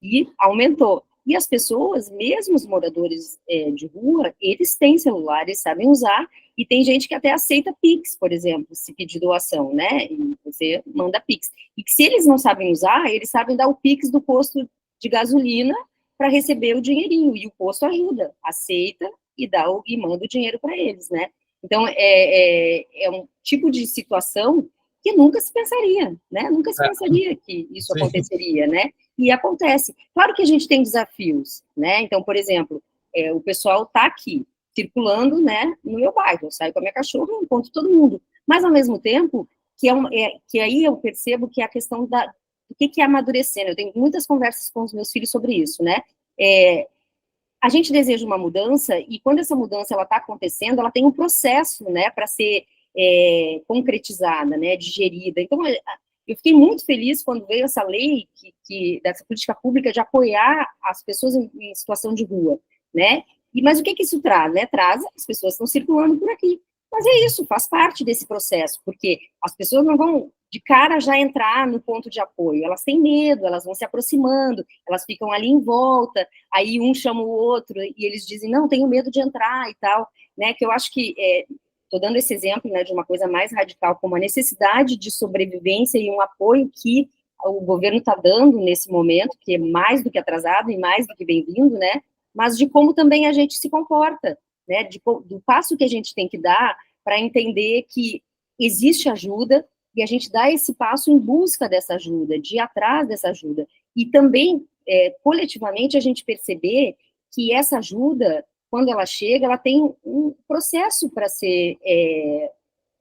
E aumentou. E as pessoas, mesmo os moradores de rua, eles têm celular, eles sabem usar, e tem gente que até aceita Pix, por exemplo, se pedir doação, né, e você manda Pix. E que se eles não sabem usar, eles sabem dar o Pix do posto de gasolina para receber o dinheirinho, e o posto ajuda, aceita e manda o dinheiro para eles, né. Então, é um tipo de situação que nunca se pensaria, né, nunca se pensaria que isso aconteceria, né. E acontece. Claro que a gente tem desafios, né? Então, por exemplo, o pessoal está aqui, circulando, né, no meu bairro. Eu saio com a minha cachorra e encontro todo mundo. Mas, ao mesmo tempo, que aí eu percebo que é a questão do que é amadurecendo. Eu tenho muitas conversas com os meus filhos sobre isso, né? A gente deseja uma mudança, e quando essa mudança está acontecendo, ela tem um processo, né, para ser concretizada, né, digerida. Então, eu fiquei muito feliz quando veio essa lei, dessa política pública de apoiar as pessoas em situação de rua, né? Mas o que isso traz, né? Traz, as pessoas estão circulando por aqui. Mas é isso, faz parte desse processo, porque as pessoas não vão de cara já entrar no ponto de apoio, elas têm medo, elas vão se aproximando, elas ficam ali em volta, aí um chama o outro, e eles dizem, não, tenho medo de entrar e tal, né? Que eu acho que... Estou dando esse exemplo, né, de uma coisa mais radical, como a necessidade de sobrevivência e um apoio que o governo está dando nesse momento, que é mais do que atrasado e mais do que bem-vindo, né, mas de como também a gente se comporta, né, do passo que a gente tem que dar para entender que existe ajuda, e a gente dá esse passo em busca dessa ajuda, de ir atrás dessa ajuda. E também, coletivamente, a gente perceber que essa ajuda, quando ela chega, ela tem um processo para ser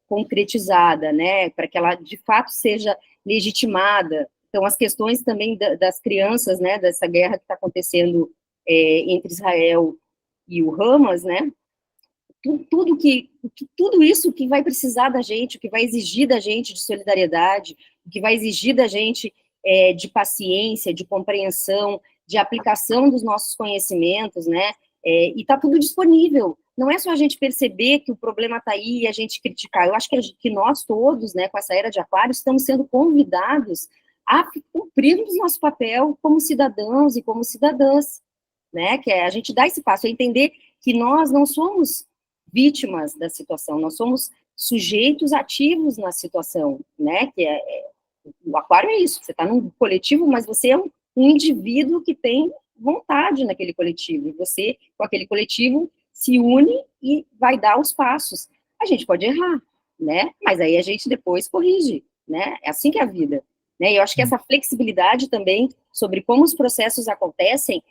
concretizada, né, para que ela, de fato, seja legitimada. Então, as questões também das crianças, né, dessa guerra que está acontecendo entre Israel e o Hamas, né, tudo isso que vai precisar da gente, o que vai exigir da gente de solidariedade, o que vai exigir da gente de paciência, de compreensão, de aplicação dos nossos conhecimentos, né, e está tudo disponível. Não é só a gente perceber que o problema está aí e a gente criticar. Eu acho que nós todos, né, com essa era de Aquário, estamos sendo convidados a cumprirmos nosso papel como cidadãos e como cidadãs, né, que é a gente dar esse passo, a entender que nós não somos vítimas da situação, nós somos sujeitos ativos na situação, né, que o Aquário é isso, você está num coletivo, mas você é um indivíduo que tem vontade naquele coletivo, e você, com aquele coletivo, se une e vai dar os passos. A gente pode errar, né, mas aí a gente depois corrige, né, é assim que é a vida, né, e eu acho que essa flexibilidade também, sobre como os processos acontecem,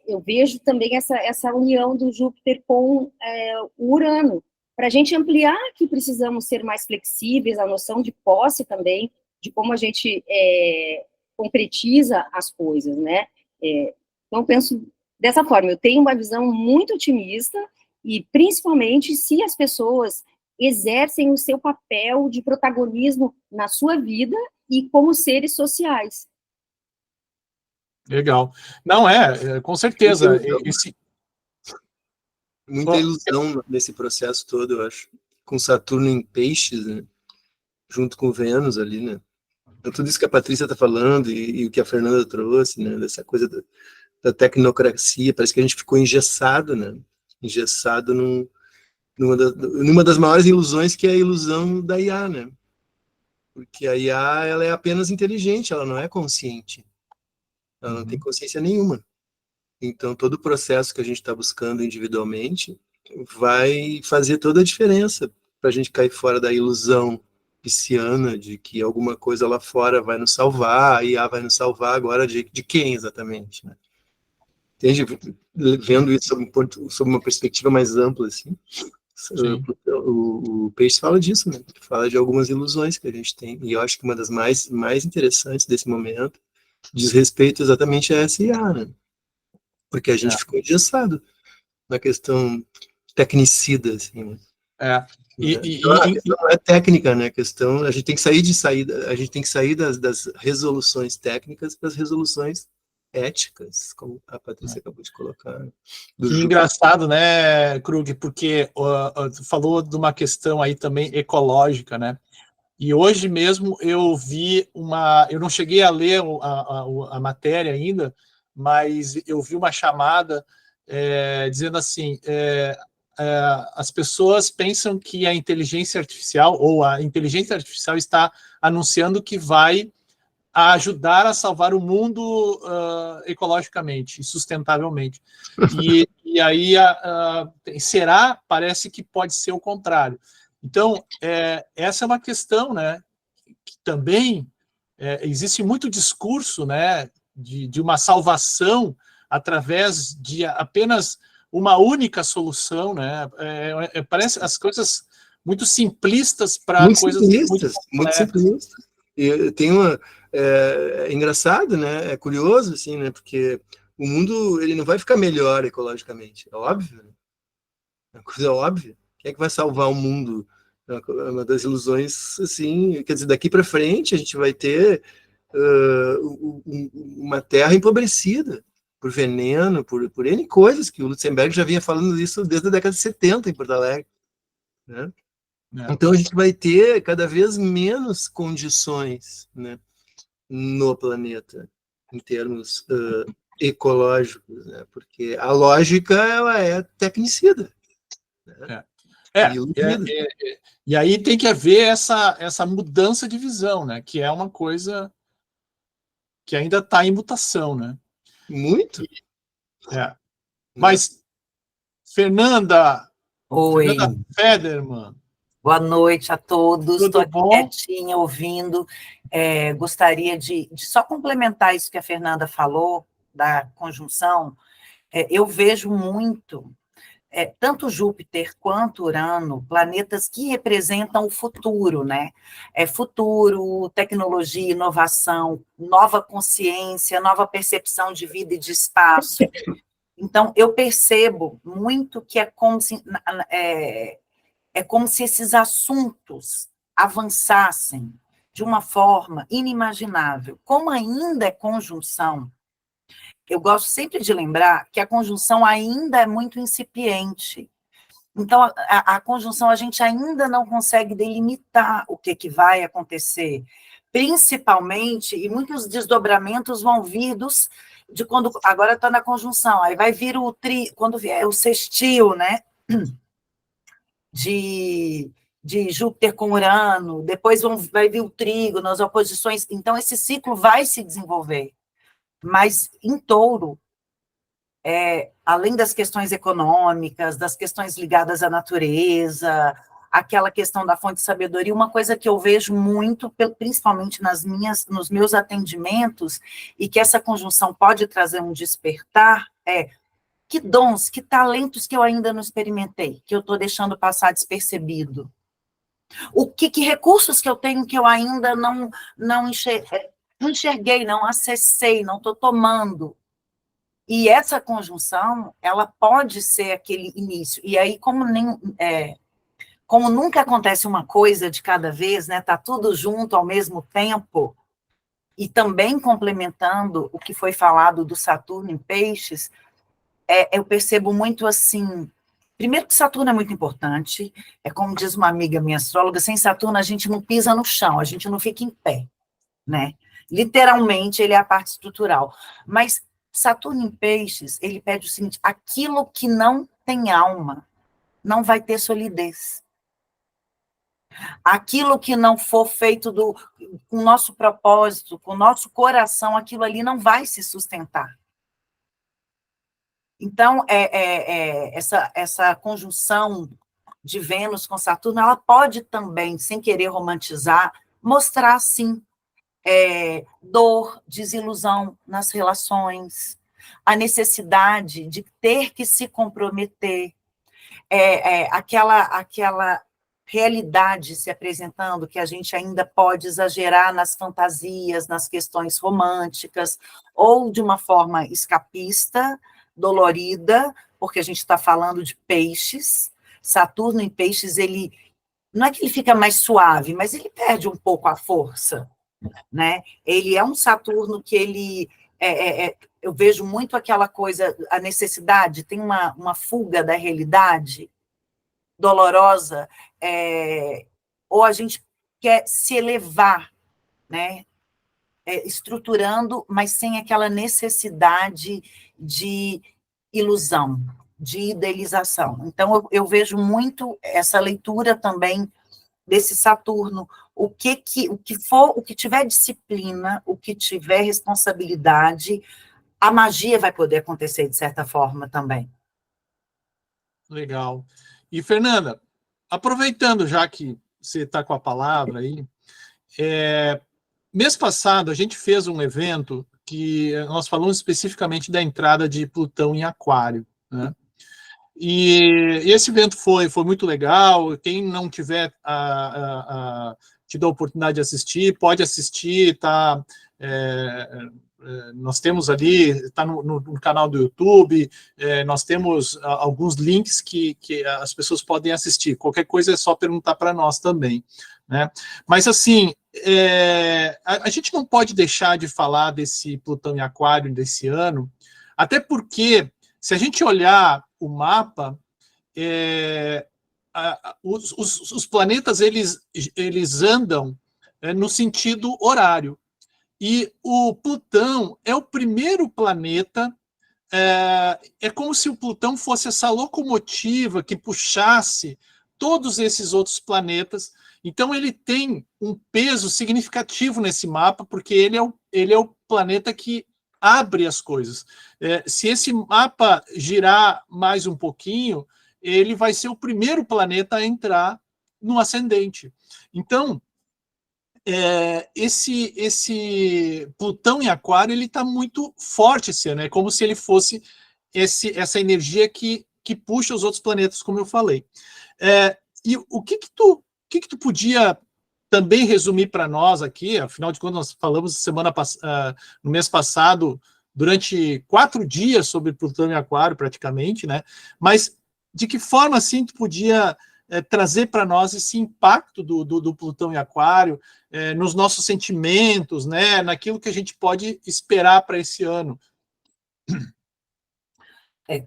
eu vejo também essa união do Júpiter com o Urano, para a gente ampliar que precisamos ser mais flexíveis, a noção de posse também, de como a gente concretiza as coisas, né, então eu penso dessa forma, eu tenho uma visão muito otimista, e principalmente se as pessoas exercem o seu papel de protagonismo na sua vida e como seres sociais. Legal. Não, com certeza. Muita ilusão nesse processo todo, eu acho. Com Saturno em Peixes, né? Junto com Vênus ali, né? Então, tudo isso que a Patrícia está falando e o que a Fernanda trouxe, né? Dessa coisa da tecnocracia, parece que a gente ficou engessado, né? Engessado numa das maiores ilusões, que é a ilusão da IA, né? Porque a IA, ela é apenas inteligente, ela não é consciente. Ela não tem consciência nenhuma. Então, todo o processo que a gente está buscando individualmente vai fazer toda a diferença para a gente cair fora da ilusão pisciana de que alguma coisa lá fora vai nos salvar, a IA vai nos salvar agora de quem exatamente, né? Entende? Vendo isso sob uma perspectiva mais ampla, assim, o Peixe fala disso, né? Fala de algumas ilusões que a gente tem, e eu acho que uma das mais interessantes desse momento diz respeito exatamente a essa IA, né? Porque a gente ficou engessado na questão tecnicida, assim, né? A questão não é técnica, né? A questão, a gente tem que sair das resoluções técnicas para as resoluções éticas, como a Patrícia acabou de colocar. Que engraçado, né, Krug, porque tu falou de uma questão aí também ecológica, né? E hoje mesmo eu vi eu não cheguei a ler a matéria ainda, mas eu vi uma chamada dizendo assim, as pessoas pensam que a inteligência artificial, ou a inteligência artificial está anunciando que vai ajudar a salvar o mundo ecologicamente e sustentavelmente. E aí parece que pode ser o contrário. Então, essa é uma questão, né, que também existe muito discurso, né, de uma salvação através de apenas uma única solução, né? Parece as coisas muito simplistas para coisas muito simplistas. E tem é engraçado, né? É curioso, assim, né? Porque o mundo ele não vai ficar melhor ecologicamente, é óbvio. Né? É uma coisa óbvia. Quem é que vai salvar o mundo? É uma das ilusões, assim, quer dizer, daqui para frente a gente vai ter uma terra empobrecida por veneno, por N coisas, que o Lutzenberg já vinha falando isso desde a década de 70 em Porto Alegre. Né? Então a gente vai ter cada vez menos condições, né, no planeta, em termos ecológicos, né? Porque a lógica ela é tecnicida. Né? E aí tem que haver essa mudança de visão, né? Que é uma coisa que ainda está em mutação, né? Muito. Mas, Fernanda Oi. Federman, Boa noite a todos. Tudo Estou aqui bom? quietinha, ouvindo. Gostaria de só complementar isso que a Fernanda falou, da conjunção. Eu vejo muito, tanto Júpiter quanto Urano, planetas que representam o futuro, né? Futuro, tecnologia, inovação, nova consciência, nova percepção de vida e de espaço. Então, eu percebo muito que é como se esses assuntos avançassem de uma forma inimaginável. Como ainda é conjunção, eu gosto sempre de lembrar que a conjunção ainda é muito incipiente. Então, a conjunção, a gente ainda não consegue delimitar o que vai acontecer, principalmente, e muitos desdobramentos vão vir de quando, agora está na conjunção, aí vai vir quando vier o sextil, né? De Júpiter com Urano, depois vai vir o trígono, as oposições, então esse ciclo vai se desenvolver. Mas em Touro, além das questões econômicas, das questões ligadas à natureza, aquela questão da fonte de sabedoria, uma coisa que eu vejo muito, principalmente nos meus atendimentos, e que essa conjunção pode trazer um despertar, que dons, que talentos que eu ainda não experimentei, que eu estou deixando passar despercebido. Que recursos que eu tenho que eu ainda não enxerguei, não acessei, não estou tomando. E essa conjunção, ela pode ser aquele início. E aí, como nunca acontece uma coisa de cada vez, né? Está tudo junto ao mesmo tempo, e também complementando o que foi falado do Saturno em Peixes, eu percebo muito assim, primeiro que Saturno é muito importante, como diz uma amiga minha astróloga, sem Saturno a gente não pisa no chão, a gente não fica em pé, né? Literalmente, ele é a parte estrutural. Mas Saturno em Peixes, ele pede o seguinte, aquilo que não tem alma não vai ter solidez. Aquilo que não for feito com o nosso propósito, com o nosso coração, aquilo ali não vai se sustentar. Então, essa conjunção de Vênus com Saturno, ela pode também, sem querer romantizar, mostrar, sim, dor, desilusão nas relações, a necessidade de ter que se comprometer, aquela realidade se apresentando que a gente ainda pode exagerar nas fantasias, nas questões românticas, ou de uma forma escapista, dolorida, porque a gente está falando de Peixes. Saturno em Peixes, ele não é que ele fica mais suave, mas ele perde um pouco a força, né? Ele é um Saturno que ele... eu vejo muito aquela coisa, a necessidade, tem uma fuga da realidade dolorosa, ou a gente quer se elevar, né? Estruturando, mas sem aquela necessidade de ilusão, de idealização. Então, eu vejo muito essa leitura também desse Saturno, o que tiver disciplina, o que tiver responsabilidade, a magia vai poder acontecer de certa forma também. Legal. E, Fernanda, aproveitando já que você está com a palavra aí, mês passado a gente fez um evento que nós falamos especificamente da entrada de Plutão em Aquário, né? E esse evento foi muito legal. Quem não tiver tido a oportunidade de assistir, pode assistir, tá? Nós temos ali, está no canal do YouTube, nós temos alguns links que as pessoas podem assistir. Qualquer coisa é só perguntar para nós também, né? Mas, assim, a gente não pode deixar de falar desse Plutão em Aquário desse ano, até porque, se a gente olhar o mapa, os planetas eles andam no sentido horário. E o Plutão é o primeiro planeta, é como se o Plutão fosse essa locomotiva que puxasse todos esses outros planetas. Então, ele tem um peso significativo nesse mapa, porque ele é o planeta que abre as coisas. Se esse mapa girar mais um pouquinho, ele vai ser o primeiro planeta a entrar no ascendente. Então, esse Plutão em Aquário, ele está muito forte esse ano, é como se ele fosse essa energia que puxa os outros planetas, como eu falei. E o que tu podia também resumir para nós aqui, afinal de contas, nós falamos no mês passado, durante 4 dias sobre Plutão em Aquário, praticamente, né? Mas de que forma, assim, tu podia trazer para nós esse impacto do Plutão em Aquário nos nossos sentimentos, né? Naquilo que a gente pode esperar para esse ano?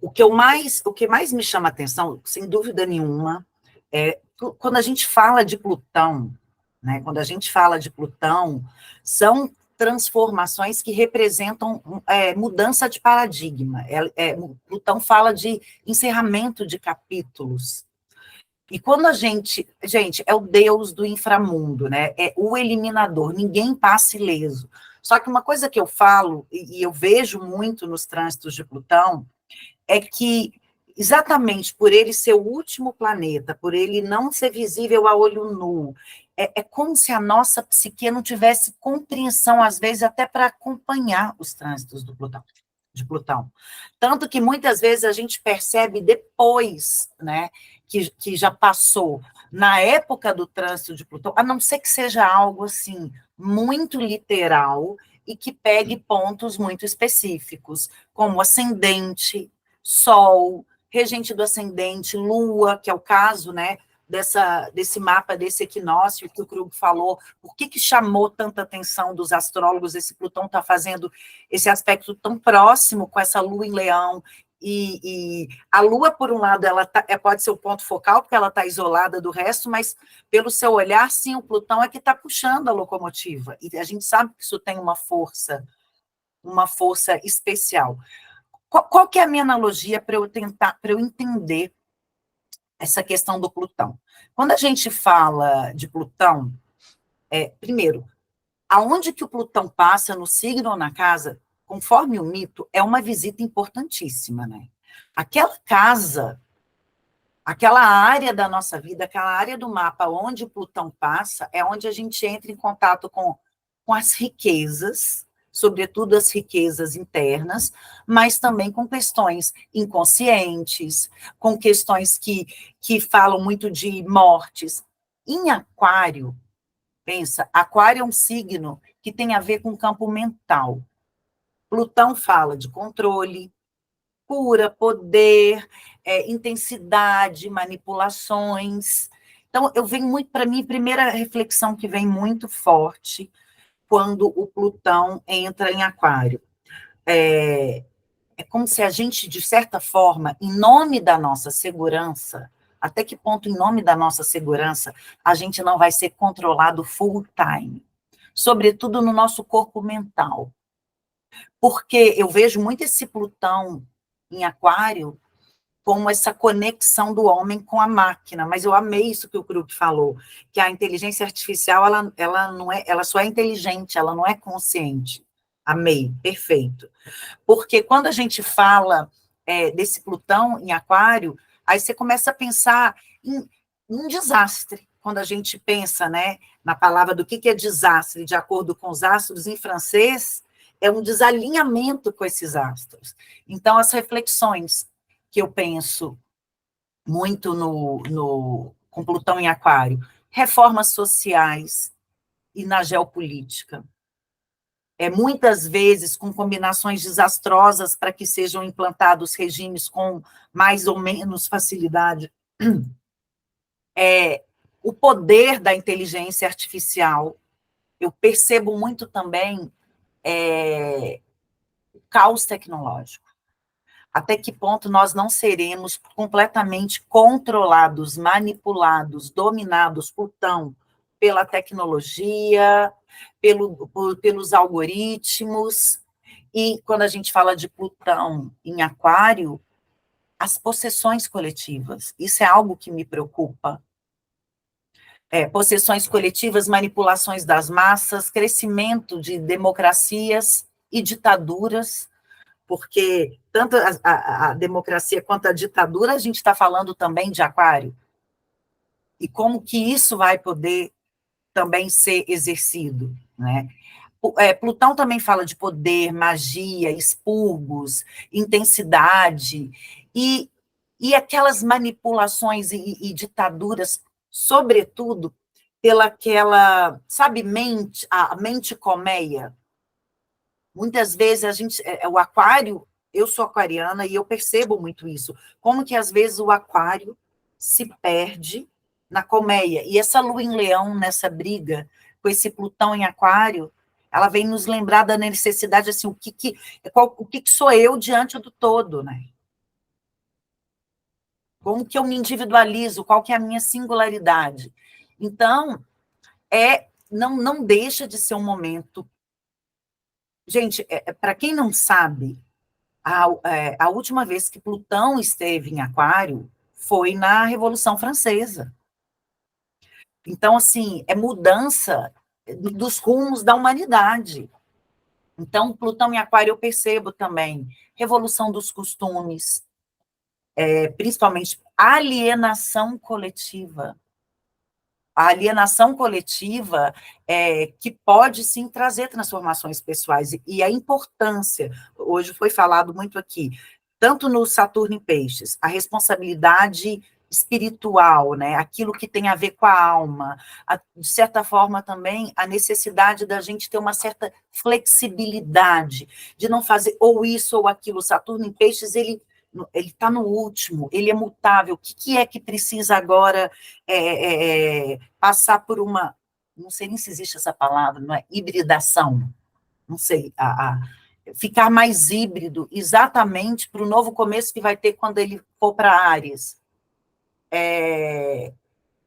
O que mais me chama a atenção, sem dúvida nenhuma, quando a gente fala de Plutão, né? Quando a gente fala de Plutão, são transformações que representam mudança de paradigma. Plutão fala de encerramento de capítulos. E quando a gente, é o deus do inframundo, né? É o eliminador, ninguém passa ileso. Só que uma coisa que eu falo, e eu vejo muito nos trânsitos de Plutão, é que, exatamente por ele ser o último planeta, por ele não ser visível a olho nu, é como se a nossa psique não tivesse compreensão, às vezes, até para acompanhar os trânsitos de Plutão. Tanto que, muitas vezes, a gente percebe depois, né, que já passou. Na época do trânsito de Plutão, a não ser que seja algo, assim, muito literal e que pegue pontos muito específicos, como ascendente, Sol, regente do ascendente, Lua, que é o caso, né, desse mapa, desse equinócio que o Krug falou. Por que chamou tanta atenção dos astrólogos? Esse Plutão está fazendo esse aspecto tão próximo com essa Lua em Leão, e a Lua, por um lado, ela pode ser o ponto focal, porque ela está isolada do resto, mas pelo seu olhar, sim, o Plutão é que está puxando a locomotiva, e a gente sabe que isso tem uma força especial. Qual que é a minha analogia para eu entender essa questão do Plutão? Quando a gente fala de Plutão, primeiro, aonde que o Plutão passa, no signo ou na casa, conforme o mito, é uma visita importantíssima, né? Aquela casa, aquela área da nossa vida, aquela área do mapa onde o Plutão passa, é onde a gente entra em contato com as riquezas, sobretudo as riquezas internas, mas também com questões inconscientes, com questões que falam muito de mortes. Em Aquário, pensa, Aquário é um signo que tem a ver com o campo mental. Plutão fala de controle, cura, poder, intensidade, manipulações. Então, eu venho muito, para mim, a primeira reflexão que vem muito forte quando o Plutão entra em Aquário. É como se a gente, de certa forma, em nome da nossa segurança, até que ponto, em nome da nossa segurança, a gente não vai ser controlado full time, sobretudo no nosso corpo mental. Porque eu vejo muito esse Plutão em Aquário como essa conexão do homem com a máquina, mas eu amei isso que o Krug falou, que a inteligência artificial, ela só é inteligente, ela não é consciente. Amei, perfeito. Porque quando a gente fala desse Plutão em Aquário, aí você começa a pensar em um desastre. Quando a gente pensa, né, na palavra do que é desastre, de acordo com os astros, em francês, é um desalinhamento com esses astros. Então, as reflexões que eu penso muito com Plutão em Aquário, reformas sociais e na geopolítica. Muitas vezes com combinações desastrosas para que sejam implantados regimes com mais ou menos facilidade. O poder da inteligência artificial, eu percebo muito também o caos tecnológico. Até que ponto nós não seremos completamente controlados, manipulados, dominados, Plutão, pela tecnologia, pelos algoritmos, e quando a gente fala de Plutão em Aquário, as possessões coletivas, isso é algo que me preocupa. Possessões coletivas, manipulações das massas, crescimento de democracias e ditaduras, porque tanto a democracia quanto a ditadura, a gente está falando também de Aquário. e como que isso vai poder também ser exercido, né? Plutão também fala de poder, magia, expurgos, intensidade, e aquelas manipulações e ditaduras, sobretudo, pelaquela, sabe, a mente colmeia. Muitas vezes o aquário, eu sou aquariana e eu percebo muito isso, como que às vezes o aquário se perde na colmeia, e essa lua em leão, nessa briga com esse Plutão em aquário, ela vem nos lembrar da necessidade, assim, o que sou eu diante do todo, né? Como que eu me individualizo, qual que é a minha singularidade. Então, não deixa de ser um momento... Gente, para quem não sabe, a última vez que Plutão esteve em aquário foi na Revolução Francesa. Então, assim, é mudança dos rumos da humanidade. Então, Plutão em aquário eu percebo também revolução dos costumes, principalmente alienação coletiva. A alienação coletiva que pode, sim, trazer transformações pessoais, e a importância, hoje foi falado muito aqui, tanto no Saturno em Peixes, a responsabilidade espiritual, né, aquilo que tem a ver com a alma, de certa forma também a necessidade da gente ter uma certa flexibilidade, de não fazer ou isso ou aquilo. Saturno em Peixes, ele está no último, ele é mutável. O que é que precisa agora passar por uma, não sei nem se existe essa palavra, não é? Hibridação, não sei, ficar mais híbrido, exatamente para o novo começo que vai ter quando ele for para Áries.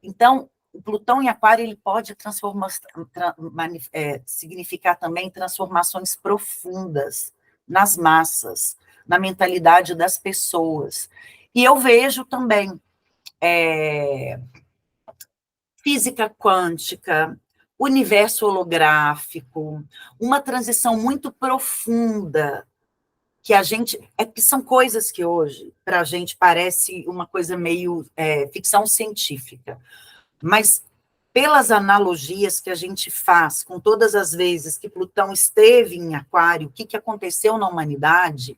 Então, o Plutão em aquário, ele pode significar também transformações profundas nas massas, na mentalidade das pessoas. E eu vejo também física quântica, universo holográfico, uma transição muito profunda, que que são coisas que hoje, para a gente, parece uma coisa meio ficção científica, mas pelas analogias que a gente faz com todas as vezes que Plutão esteve em aquário, o que aconteceu na humanidade,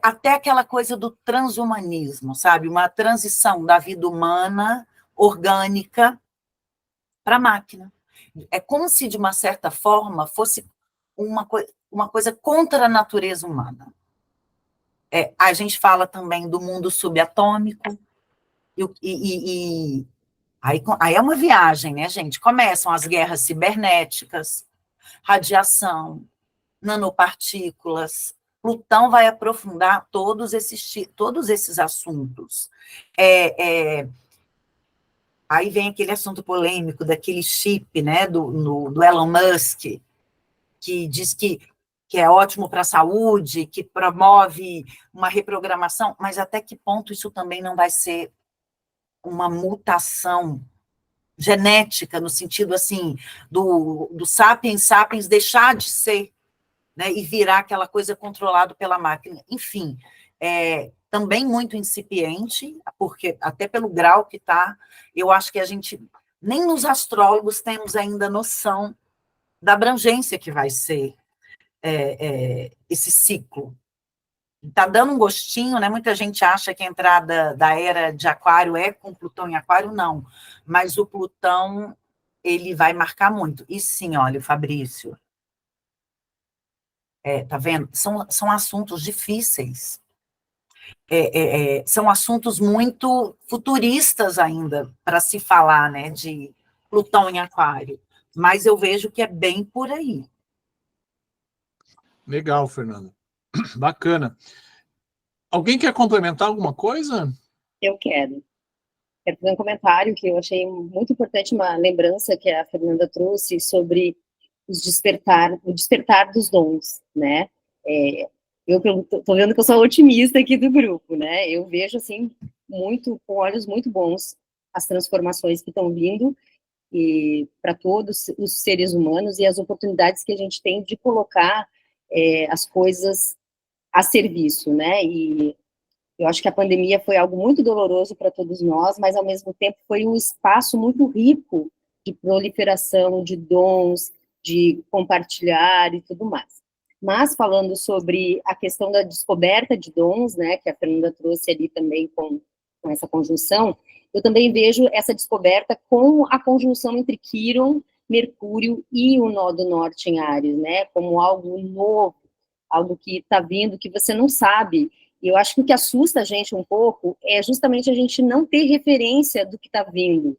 até aquela coisa do transhumanismo, sabe? Uma transição da vida humana, orgânica, para a máquina. É como se, de uma certa forma, fosse uma coisa contra a natureza humana. A gente fala também do mundo subatômico, aí é uma viagem, né, gente? Começam as guerras cibernéticas, radiação, nanopartículas. Plutão vai aprofundar todos esses assuntos. Aí vem aquele assunto polêmico daquele chip, né, do Elon Musk, que diz que é ótimo para a saúde, que promove uma reprogramação, mas até que ponto isso também não vai ser uma mutação genética, no sentido, assim, do sapiens deixar de ser, né, e virar aquela coisa controlada pela máquina. Enfim, também muito incipiente, porque até pelo grau que está, eu acho que a gente, nem nos astrólogos temos ainda noção da abrangência que vai ser esse ciclo. Está dando um gostinho, né? Muita gente acha que a entrada da era de aquário é com Plutão em aquário, não. Mas o Plutão, ele vai marcar muito. E sim, olha, Fabrício, tá vendo? São assuntos difíceis. São assuntos muito futuristas ainda para se falar, né, de Plutão em aquário. Mas eu vejo que é bem por aí. Legal, Fernanda. Bacana. Alguém quer complementar alguma coisa? Eu quero fazer um comentário que eu achei muito importante, uma lembrança que a Fernanda trouxe sobre o despertar dos dons, né? Eu estou vendo que eu sou a otimista aqui do grupo, né? Eu vejo, assim, com olhos muito bons as transformações que estão vindo e para todos os seres humanos e as oportunidades que a gente tem de colocar as coisas a serviço, né? E Eu acho que a pandemia foi algo muito doloroso para todos nós, mas, ao mesmo tempo, foi um espaço muito rico de proliferação, de dons, de compartilhar e tudo mais. Mas, falando sobre a questão da descoberta de dons, né, que a Fernanda trouxe ali também com essa conjunção, eu também vejo essa descoberta com a conjunção entre Quirón, Mercúrio e o nó do norte em Áries, né, como algo novo, algo que está vindo, que você não sabe. E eu acho que o que assusta a gente um pouco é justamente a gente não ter referência do que está vindo,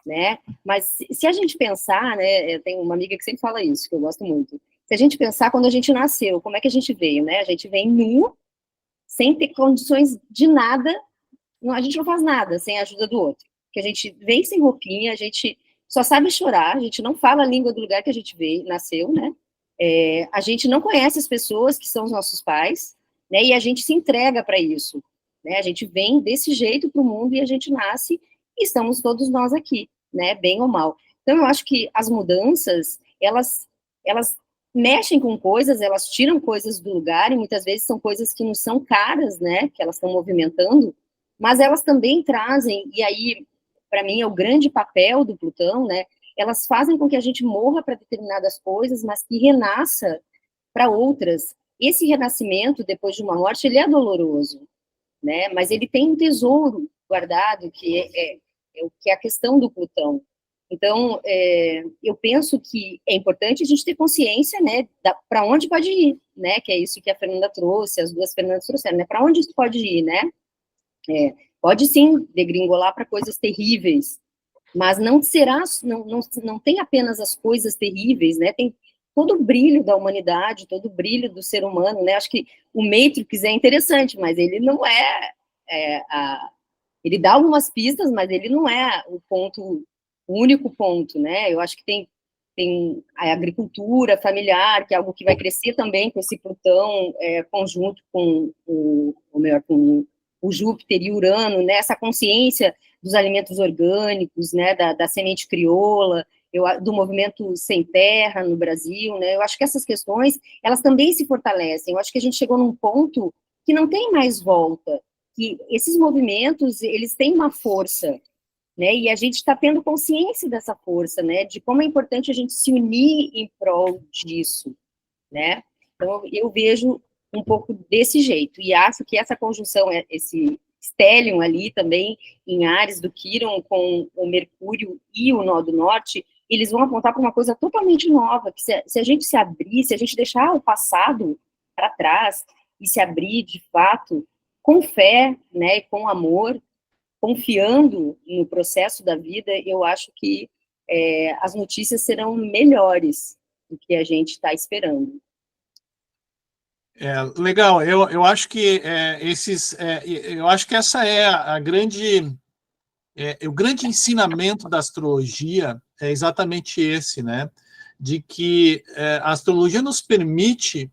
né? Mas se a gente pensar, né, eu tenho uma amiga que sempre fala isso, que eu gosto muito, se a gente pensar quando a gente nasceu, como é que a gente veio, né? A gente vem nu, sem ter condições de nada, a gente não faz nada sem a ajuda do outro, que a gente vem sem roupinha, a gente só sabe chorar, a gente não fala a língua do lugar que a gente veio, nasceu, né? A gente não conhece as pessoas que são os nossos pais, né? E a gente se entrega para isso, né? A gente vem desse jeito para o mundo e a gente nasce e estamos todos nós aqui, né? Bem ou mal. Então, eu acho que as mudanças, elas mexem com coisas, elas tiram coisas do lugar, e muitas vezes são coisas que não são caras, né, que elas estão movimentando, mas elas também trazem, e aí, para mim, é o grande papel do Plutão, né, elas fazem com que a gente morra para determinadas coisas, mas que renasça para outras. Esse renascimento, depois de uma morte, ele é doloroso, né, mas ele tem um tesouro guardado, que é a questão do Plutão. Então, eu penso que é importante a gente ter consciência, né, para onde pode ir, né, que é isso que a Fernanda trouxe, as duas Fernandas trouxeram, né, para onde isso pode ir, né, pode sim degringolar para coisas terríveis, mas não tem apenas as coisas terríveis, né, tem todo o brilho da humanidade, todo o brilho do ser humano, né, acho que o Matrix é interessante, mas ele não ele dá algumas pistas, mas ele não é o único ponto, né? Eu acho que tem a agricultura familiar, que é algo que vai crescer também com esse Plutão conjunto com com o Júpiter e Urano, né? Essa consciência dos alimentos orgânicos, né? Da semente crioula, do movimento sem terra no Brasil, né? Eu acho que essas questões, elas também se fortalecem. Eu acho que a gente chegou num ponto que não tem mais volta, que esses movimentos, eles têm uma força, né, e a gente está tendo consciência dessa força, né, de como é importante a gente se unir em prol disso, né, então eu vejo um pouco desse jeito, e acho que essa conjunção, esse stellium ali também, em Áries do Quirón, com o Mercúrio e o nó do norte, eles vão apontar para uma coisa totalmente nova, que se a gente se abrir, se a gente deixar o passado para trás, e se abrir, de fato, com fé, né, com amor, confiando no processo da vida, eu acho que as notícias serão melhores do que a gente está esperando. Legal, eu acho que eu acho que essa é a grande, o grande ensinamento da astrologia é exatamente esse, né? De que a astrologia nos permite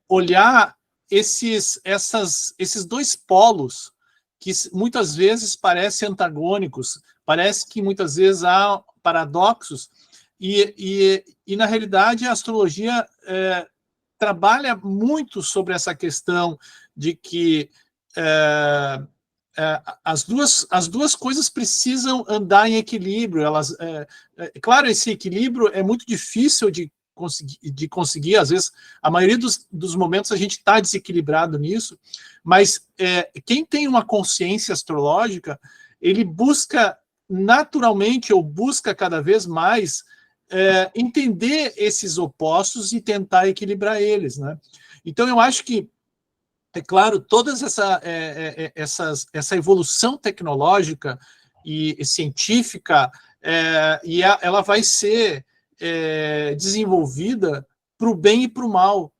olhar esses dois polos que muitas vezes parecem antagônicos, parece que muitas vezes há paradoxos, e na realidade a astrologia trabalha muito sobre essa questão de que as duas coisas precisam andar em equilíbrio. Claro, esse equilíbrio é muito difícil de conseguir, às vezes, a maioria dos momentos a gente está desequilibrado nisso, mas quem tem uma consciência astrológica, ele busca naturalmente, ou busca cada vez mais, entender esses opostos e tentar equilibrar eles, né? Então, eu acho que, é claro, toda essa evolução tecnológica e científica, ela vai ser desenvolvida para o bem e para o mal.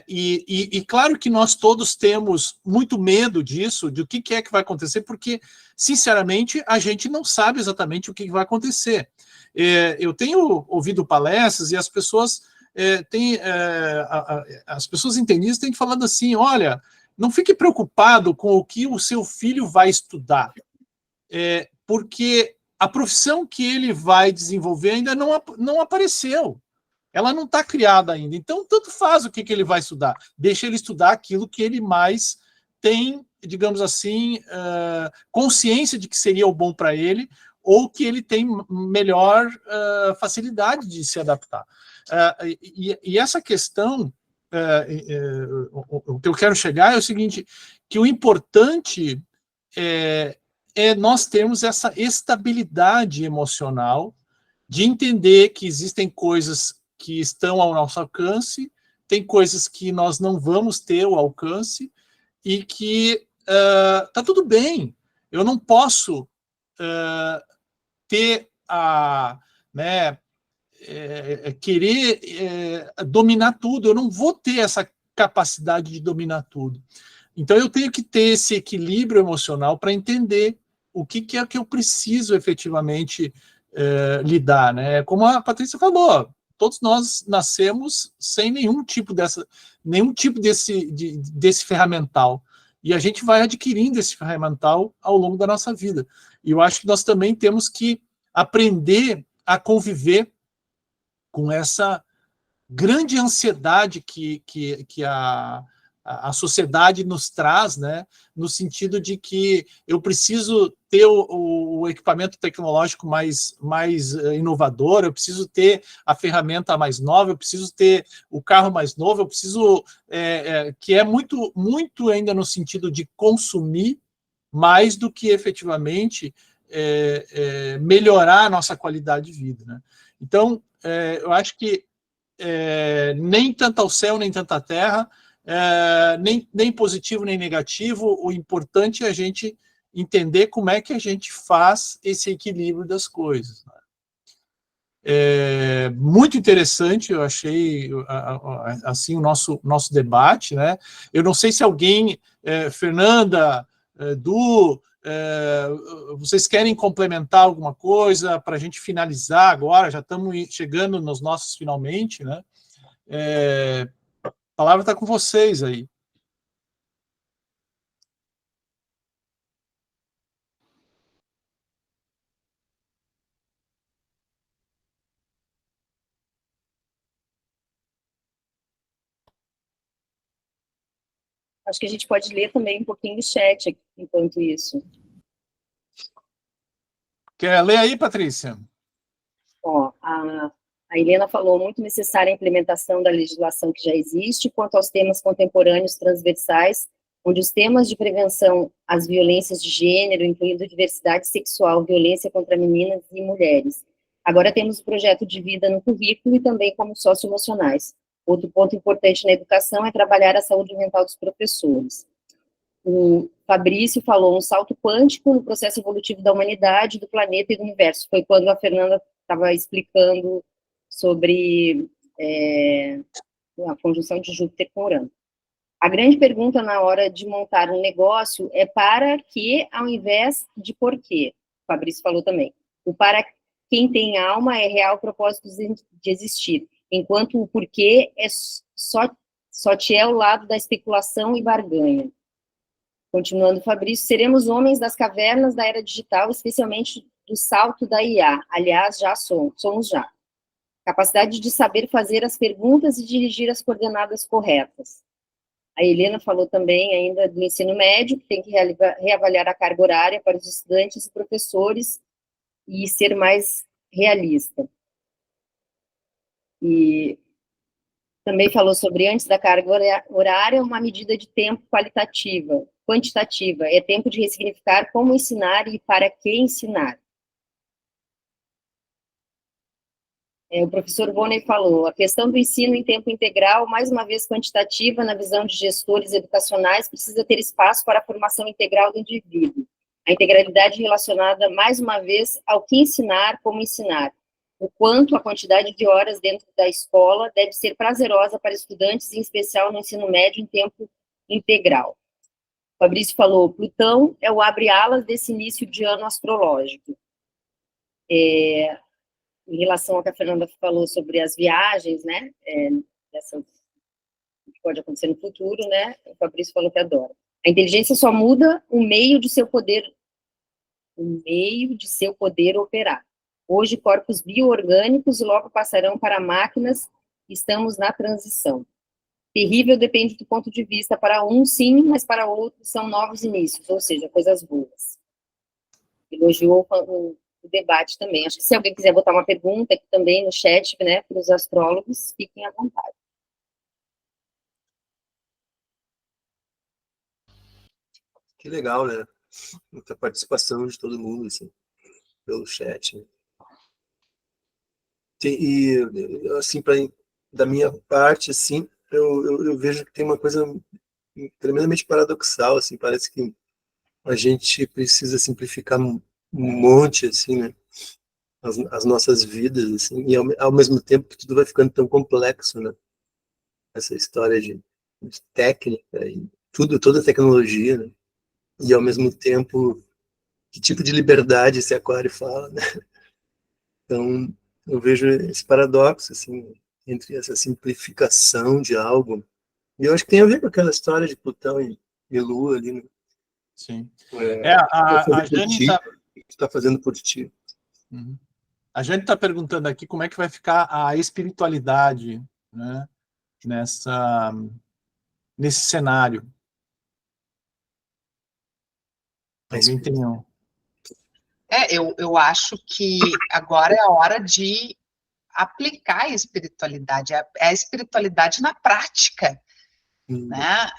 E claro que nós todos temos muito medo disso, do que é que vai acontecer, porque, sinceramente, a gente não sabe exatamente o que vai acontecer. Eu tenho ouvido palestras e as pessoas as pessoas entendidas têm falando assim: olha, não fique preocupado com o que o seu filho vai estudar, porque a profissão que ele vai desenvolver ainda não apareceu. Ela não está criada ainda. Então, tanto faz o que ele vai estudar. Deixa ele estudar aquilo que ele mais tem, digamos assim, consciência de que seria o bom para ele, ou que ele tem melhor facilidade de se adaptar. E essa questão, o que eu quero chegar é o seguinte, que o importante é nós termos essa estabilidade emocional, de entender que existem coisas que estão ao nosso alcance, tem coisas que nós não vamos ter o alcance, e que tá tudo bem. Eu não posso ter querer dominar tudo. Eu não vou ter essa capacidade de dominar tudo. Então eu tenho que ter esse equilíbrio emocional para entender o que é que eu preciso efetivamente lidar, né? Como a Patrícia falou, todos nós nascemos sem nenhum tipo desse ferramental. E a gente vai adquirindo esse ferramental ao longo da nossa vida. E eu acho que nós também temos que aprender a conviver com essa grande ansiedade que a sociedade nos traz, né, no sentido de que eu preciso ter o equipamento tecnológico mais inovador, eu preciso ter a ferramenta mais nova, eu preciso ter o carro mais novo, eu preciso, que é muito, muito ainda no sentido de consumir, mais do que efetivamente melhorar a nossa qualidade de vida, né? Então, eu acho que nem tanto ao céu, nem tanto à terra, nem positivo, nem negativo. O importante é a gente entender como é que a gente faz esse equilíbrio das coisas. Muito interessante, eu achei assim o nosso debate, né? Eu não sei se alguém, Fernanda, Du, vocês querem complementar alguma coisa para a gente finalizar agora? Já estamos chegando nos nossos finalmente, né? A palavra está com vocês aí. Acho que a gente pode ler também um pouquinho do chat aqui, enquanto isso. Quer ler aí, Patrícia? Ó, a Helena falou, muito necessária a implementação da legislação que já existe, quanto aos temas contemporâneos transversais, onde os temas de prevenção às violências de gênero, incluindo diversidade sexual, violência contra meninas e mulheres. Agora temos o projeto de vida no currículo e também como socioemocionais. Outro ponto importante na educação é trabalhar a saúde mental dos professores. O Fabrício falou um salto quântico no processo evolutivo da humanidade, do planeta e do universo. Foi quando a Fernanda estava explicando sobre a conjunção de Júpiter com Urano. A grande pergunta na hora de montar um negócio é para que, ao invés de por quê. O Fabrício falou também. O para quem tem alma é real propósito de existir, enquanto o porquê é só te é o lado da especulação e barganha. Continuando, Fabrício, seremos homens das cavernas da era digital, especialmente do salto da IA. Aliás, já somos já. Capacidade de saber fazer as perguntas e dirigir as coordenadas corretas. A Helena falou também ainda do ensino médio, que tem que reavaliar a carga horária para os estudantes e professores e ser mais realista. E também falou sobre, antes da carga horária, uma medida de tempo quantitativa. É tempo de ressignificar como ensinar e para que ensinar. O professor Bonney falou, a questão do ensino em tempo integral, mais uma vez quantitativa, na visão de gestores educacionais, precisa ter espaço para a formação integral do indivíduo. A integralidade relacionada, mais uma vez, ao que ensinar, como ensinar. O quanto a quantidade de horas dentro da escola deve ser prazerosa para estudantes, em especial no ensino médio em tempo integral. O Fabrício falou, Plutão é o abre-alas desse início de ano astrológico. Em relação ao que a Fernanda falou sobre as viagens, né, que pode acontecer no futuro, né, o Fabrício falou que adora. A inteligência só muda o meio de seu poder operar. Hoje, corpos bioorgânicos e logo passarão para máquinas, estamos na transição. Terrível depende do ponto de vista. Para um, sim, mas para outros são novos inícios, ou seja, coisas boas. Elogiou o debate também. Acho que se alguém quiser botar uma pergunta aqui também no chat, né, para os astrólogos, fiquem à vontade. Que legal, né? Muita participação de todo mundo, assim, pelo chat, né? E, assim, da minha parte, assim, eu vejo que tem uma coisa tremendamente paradoxal, assim, parece que a gente precisa simplificar um monte, assim, né? As nossas vidas, assim, e ao mesmo tempo que tudo vai ficando tão complexo, né? Essa história de técnica e tudo, toda a tecnologia, né? E ao mesmo tempo, que tipo de liberdade esse aquário fala, né? Então, eu vejo esse paradoxo, assim, entre essa simplificação de algo, e eu acho que tem a ver com aquela história de Plutão e Lua ali, né? Sim. A A Jane está... O que está fazendo por ti? Uhum. A Jane está perguntando aqui como é que vai ficar a espiritualidade, né, nesse cenário. Alguém tem um... Eu acho que agora é a hora de aplicar a espiritualidade, a espiritualidade na prática, né?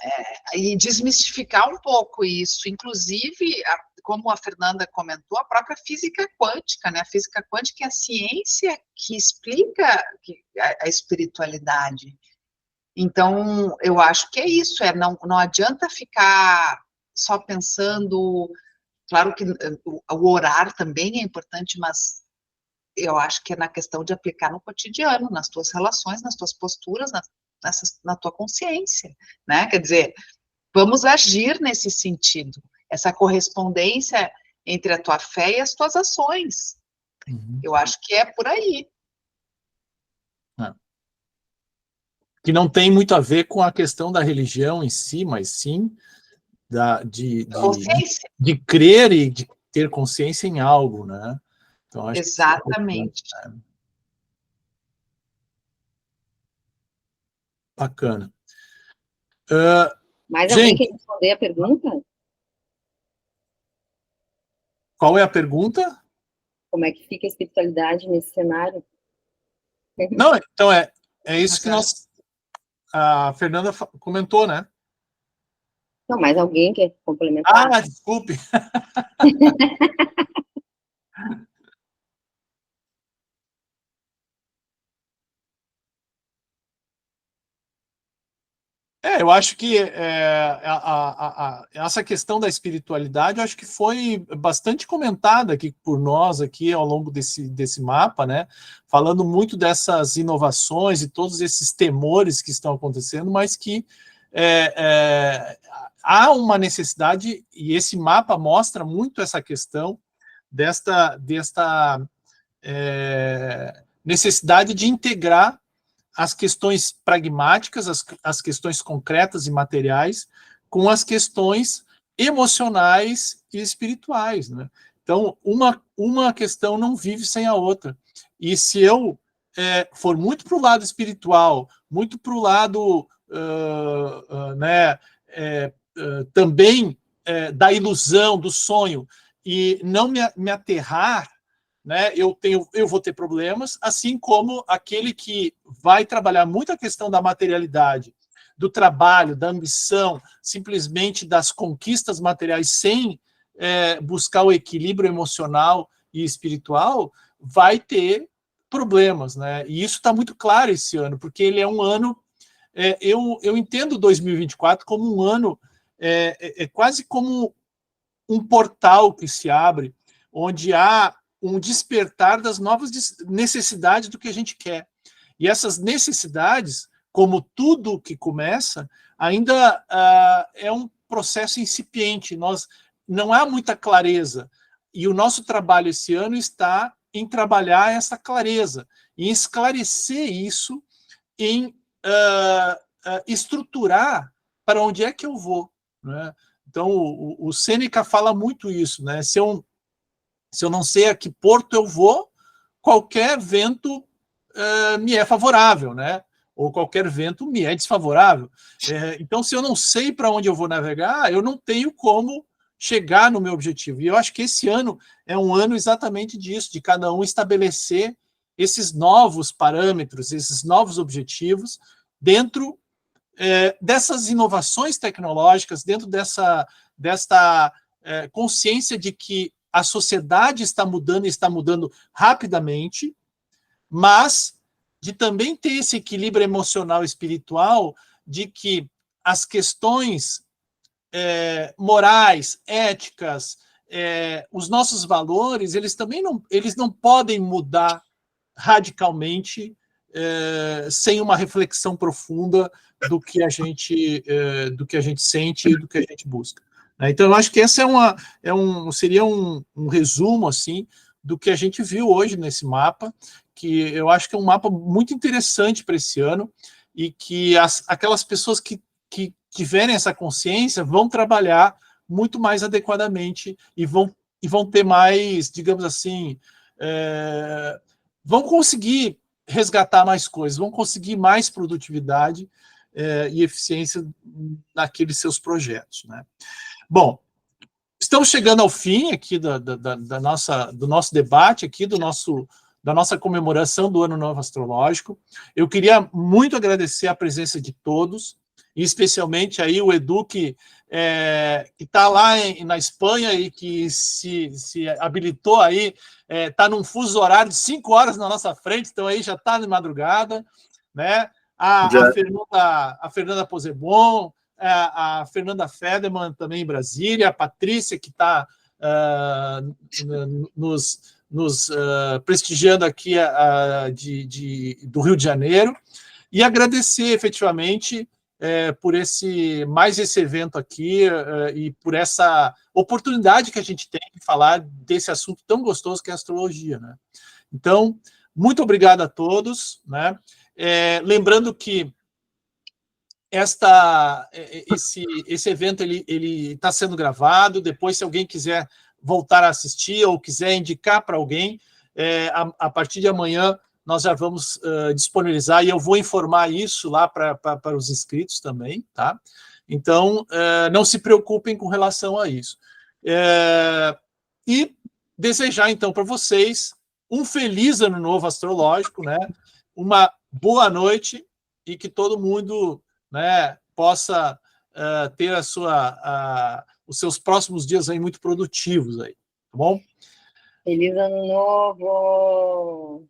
E desmistificar um pouco isso. Inclusive, como a Fernanda comentou, a própria física quântica, né? A física quântica é a ciência que explica a espiritualidade. Então, eu acho que é isso, não adianta ficar só pensando. Claro que o orar também é importante, mas eu acho que é na questão de aplicar no cotidiano, nas tuas relações, nas tuas posturas, na tua consciência, né? Quer dizer, vamos agir nesse sentido, essa correspondência entre a tua fé e as tuas ações. Uhum. Eu acho que é por aí. Que não tem muito a ver com a questão da religião em si, mas sim de crer e de ter consciência em algo, né? Então, acho Exatamente. Que bacana. Mais gente, alguém quer responder a pergunta? Qual é a pergunta? Como é que fica a espiritualidade nesse cenário? Não, então é isso que a Fernanda comentou, né? Não, mais alguém quer complementar? Ah, desculpe. Eu acho que essa questão da espiritualidade, eu acho que foi bastante comentada aqui por nós aqui ao longo desse mapa, né? Falando muito dessas inovações e todos esses temores que estão acontecendo, mas que há uma necessidade, e esse mapa mostra muito essa questão desta necessidade de integrar as questões pragmáticas, as questões concretas e materiais, com as questões emocionais e espirituais, né? Então, uma questão não vive sem a outra. E se eu for muito para o lado espiritual, muito para o lado também da ilusão, do sonho, e não me aterrar, né, eu vou ter problemas, assim como aquele que vai trabalhar muito a questão da materialidade, do trabalho, da ambição, simplesmente das conquistas materiais, sem buscar o equilíbrio emocional e espiritual, vai ter problemas, né? E isso está muito claro esse ano, porque ele é um ano... eu entendo 2024 como um ano, quase como um portal que se abre, onde há um despertar das novas necessidades do que a gente quer. E essas necessidades, como tudo que começa, ainda é um processo incipiente. Não há muita clareza. E o nosso trabalho esse ano está em trabalhar essa clareza, em esclarecer isso, em estruturar para onde é que eu vou, né? Então, o Sêneca fala muito isso, né? Se eu não sei a que porto eu vou, qualquer vento me é favorável, né? ou qualquer vento me é desfavorável. Então, se eu não sei para onde eu vou navegar, eu não tenho como chegar no meu objetivo. E eu acho que esse ano é um ano exatamente disso, de cada um estabelecer esses novos parâmetros, esses novos objetivos, dentro dessas inovações tecnológicas, dentro desta consciência de que a sociedade está mudando e está mudando rapidamente, mas de também ter esse equilíbrio emocional e espiritual de que as questões morais, éticas, os nossos valores, eles não podem mudar radicalmente sem uma reflexão profunda do que a gente sente e do que a gente busca. Então, eu acho que essa seria um resumo assim do que a gente viu hoje nesse mapa, que eu acho que é um mapa muito interessante para esse ano, e que aquelas pessoas que tiverem essa consciência vão trabalhar muito mais adequadamente e vão ter mais, digamos assim, vão conseguir resgatar mais coisas, vão conseguir mais produtividade e eficiência naqueles seus projetos, né? Bom, estamos chegando ao fim aqui do nosso debate, aqui da nossa comemoração do Ano Novo Astrológico. Eu queria muito agradecer a presença de todos, e especialmente aí o Edu, que está lá na Espanha e que se habilitou aí, está num fuso horário de 5 horas na nossa frente, então aí já está de madrugada, né? A Fernanda Posebon, a Fernanda Federman também em Brasília, a Patrícia, que está nos prestigiando aqui do Rio de Janeiro, e agradecer efetivamente por mais esse evento aqui e por essa oportunidade que a gente tem de falar desse assunto tão gostoso que é a astrologia, né? Então, muito obrigado a todos, né? Lembrando que esse evento ele está sendo gravado. Depois, se alguém quiser voltar a assistir ou quiser indicar para alguém, a partir de amanhã nós já vamos disponibilizar, e eu vou informar isso lá para os inscritos também, tá? Então, não se preocupem com relação a isso. E desejar, então, para vocês um feliz Ano Novo Astrológico, né? Uma boa noite, e que todo mundo, né, possa ter os seus próximos dias aí muito produtivos aí, tá bom? Feliz Ano Novo!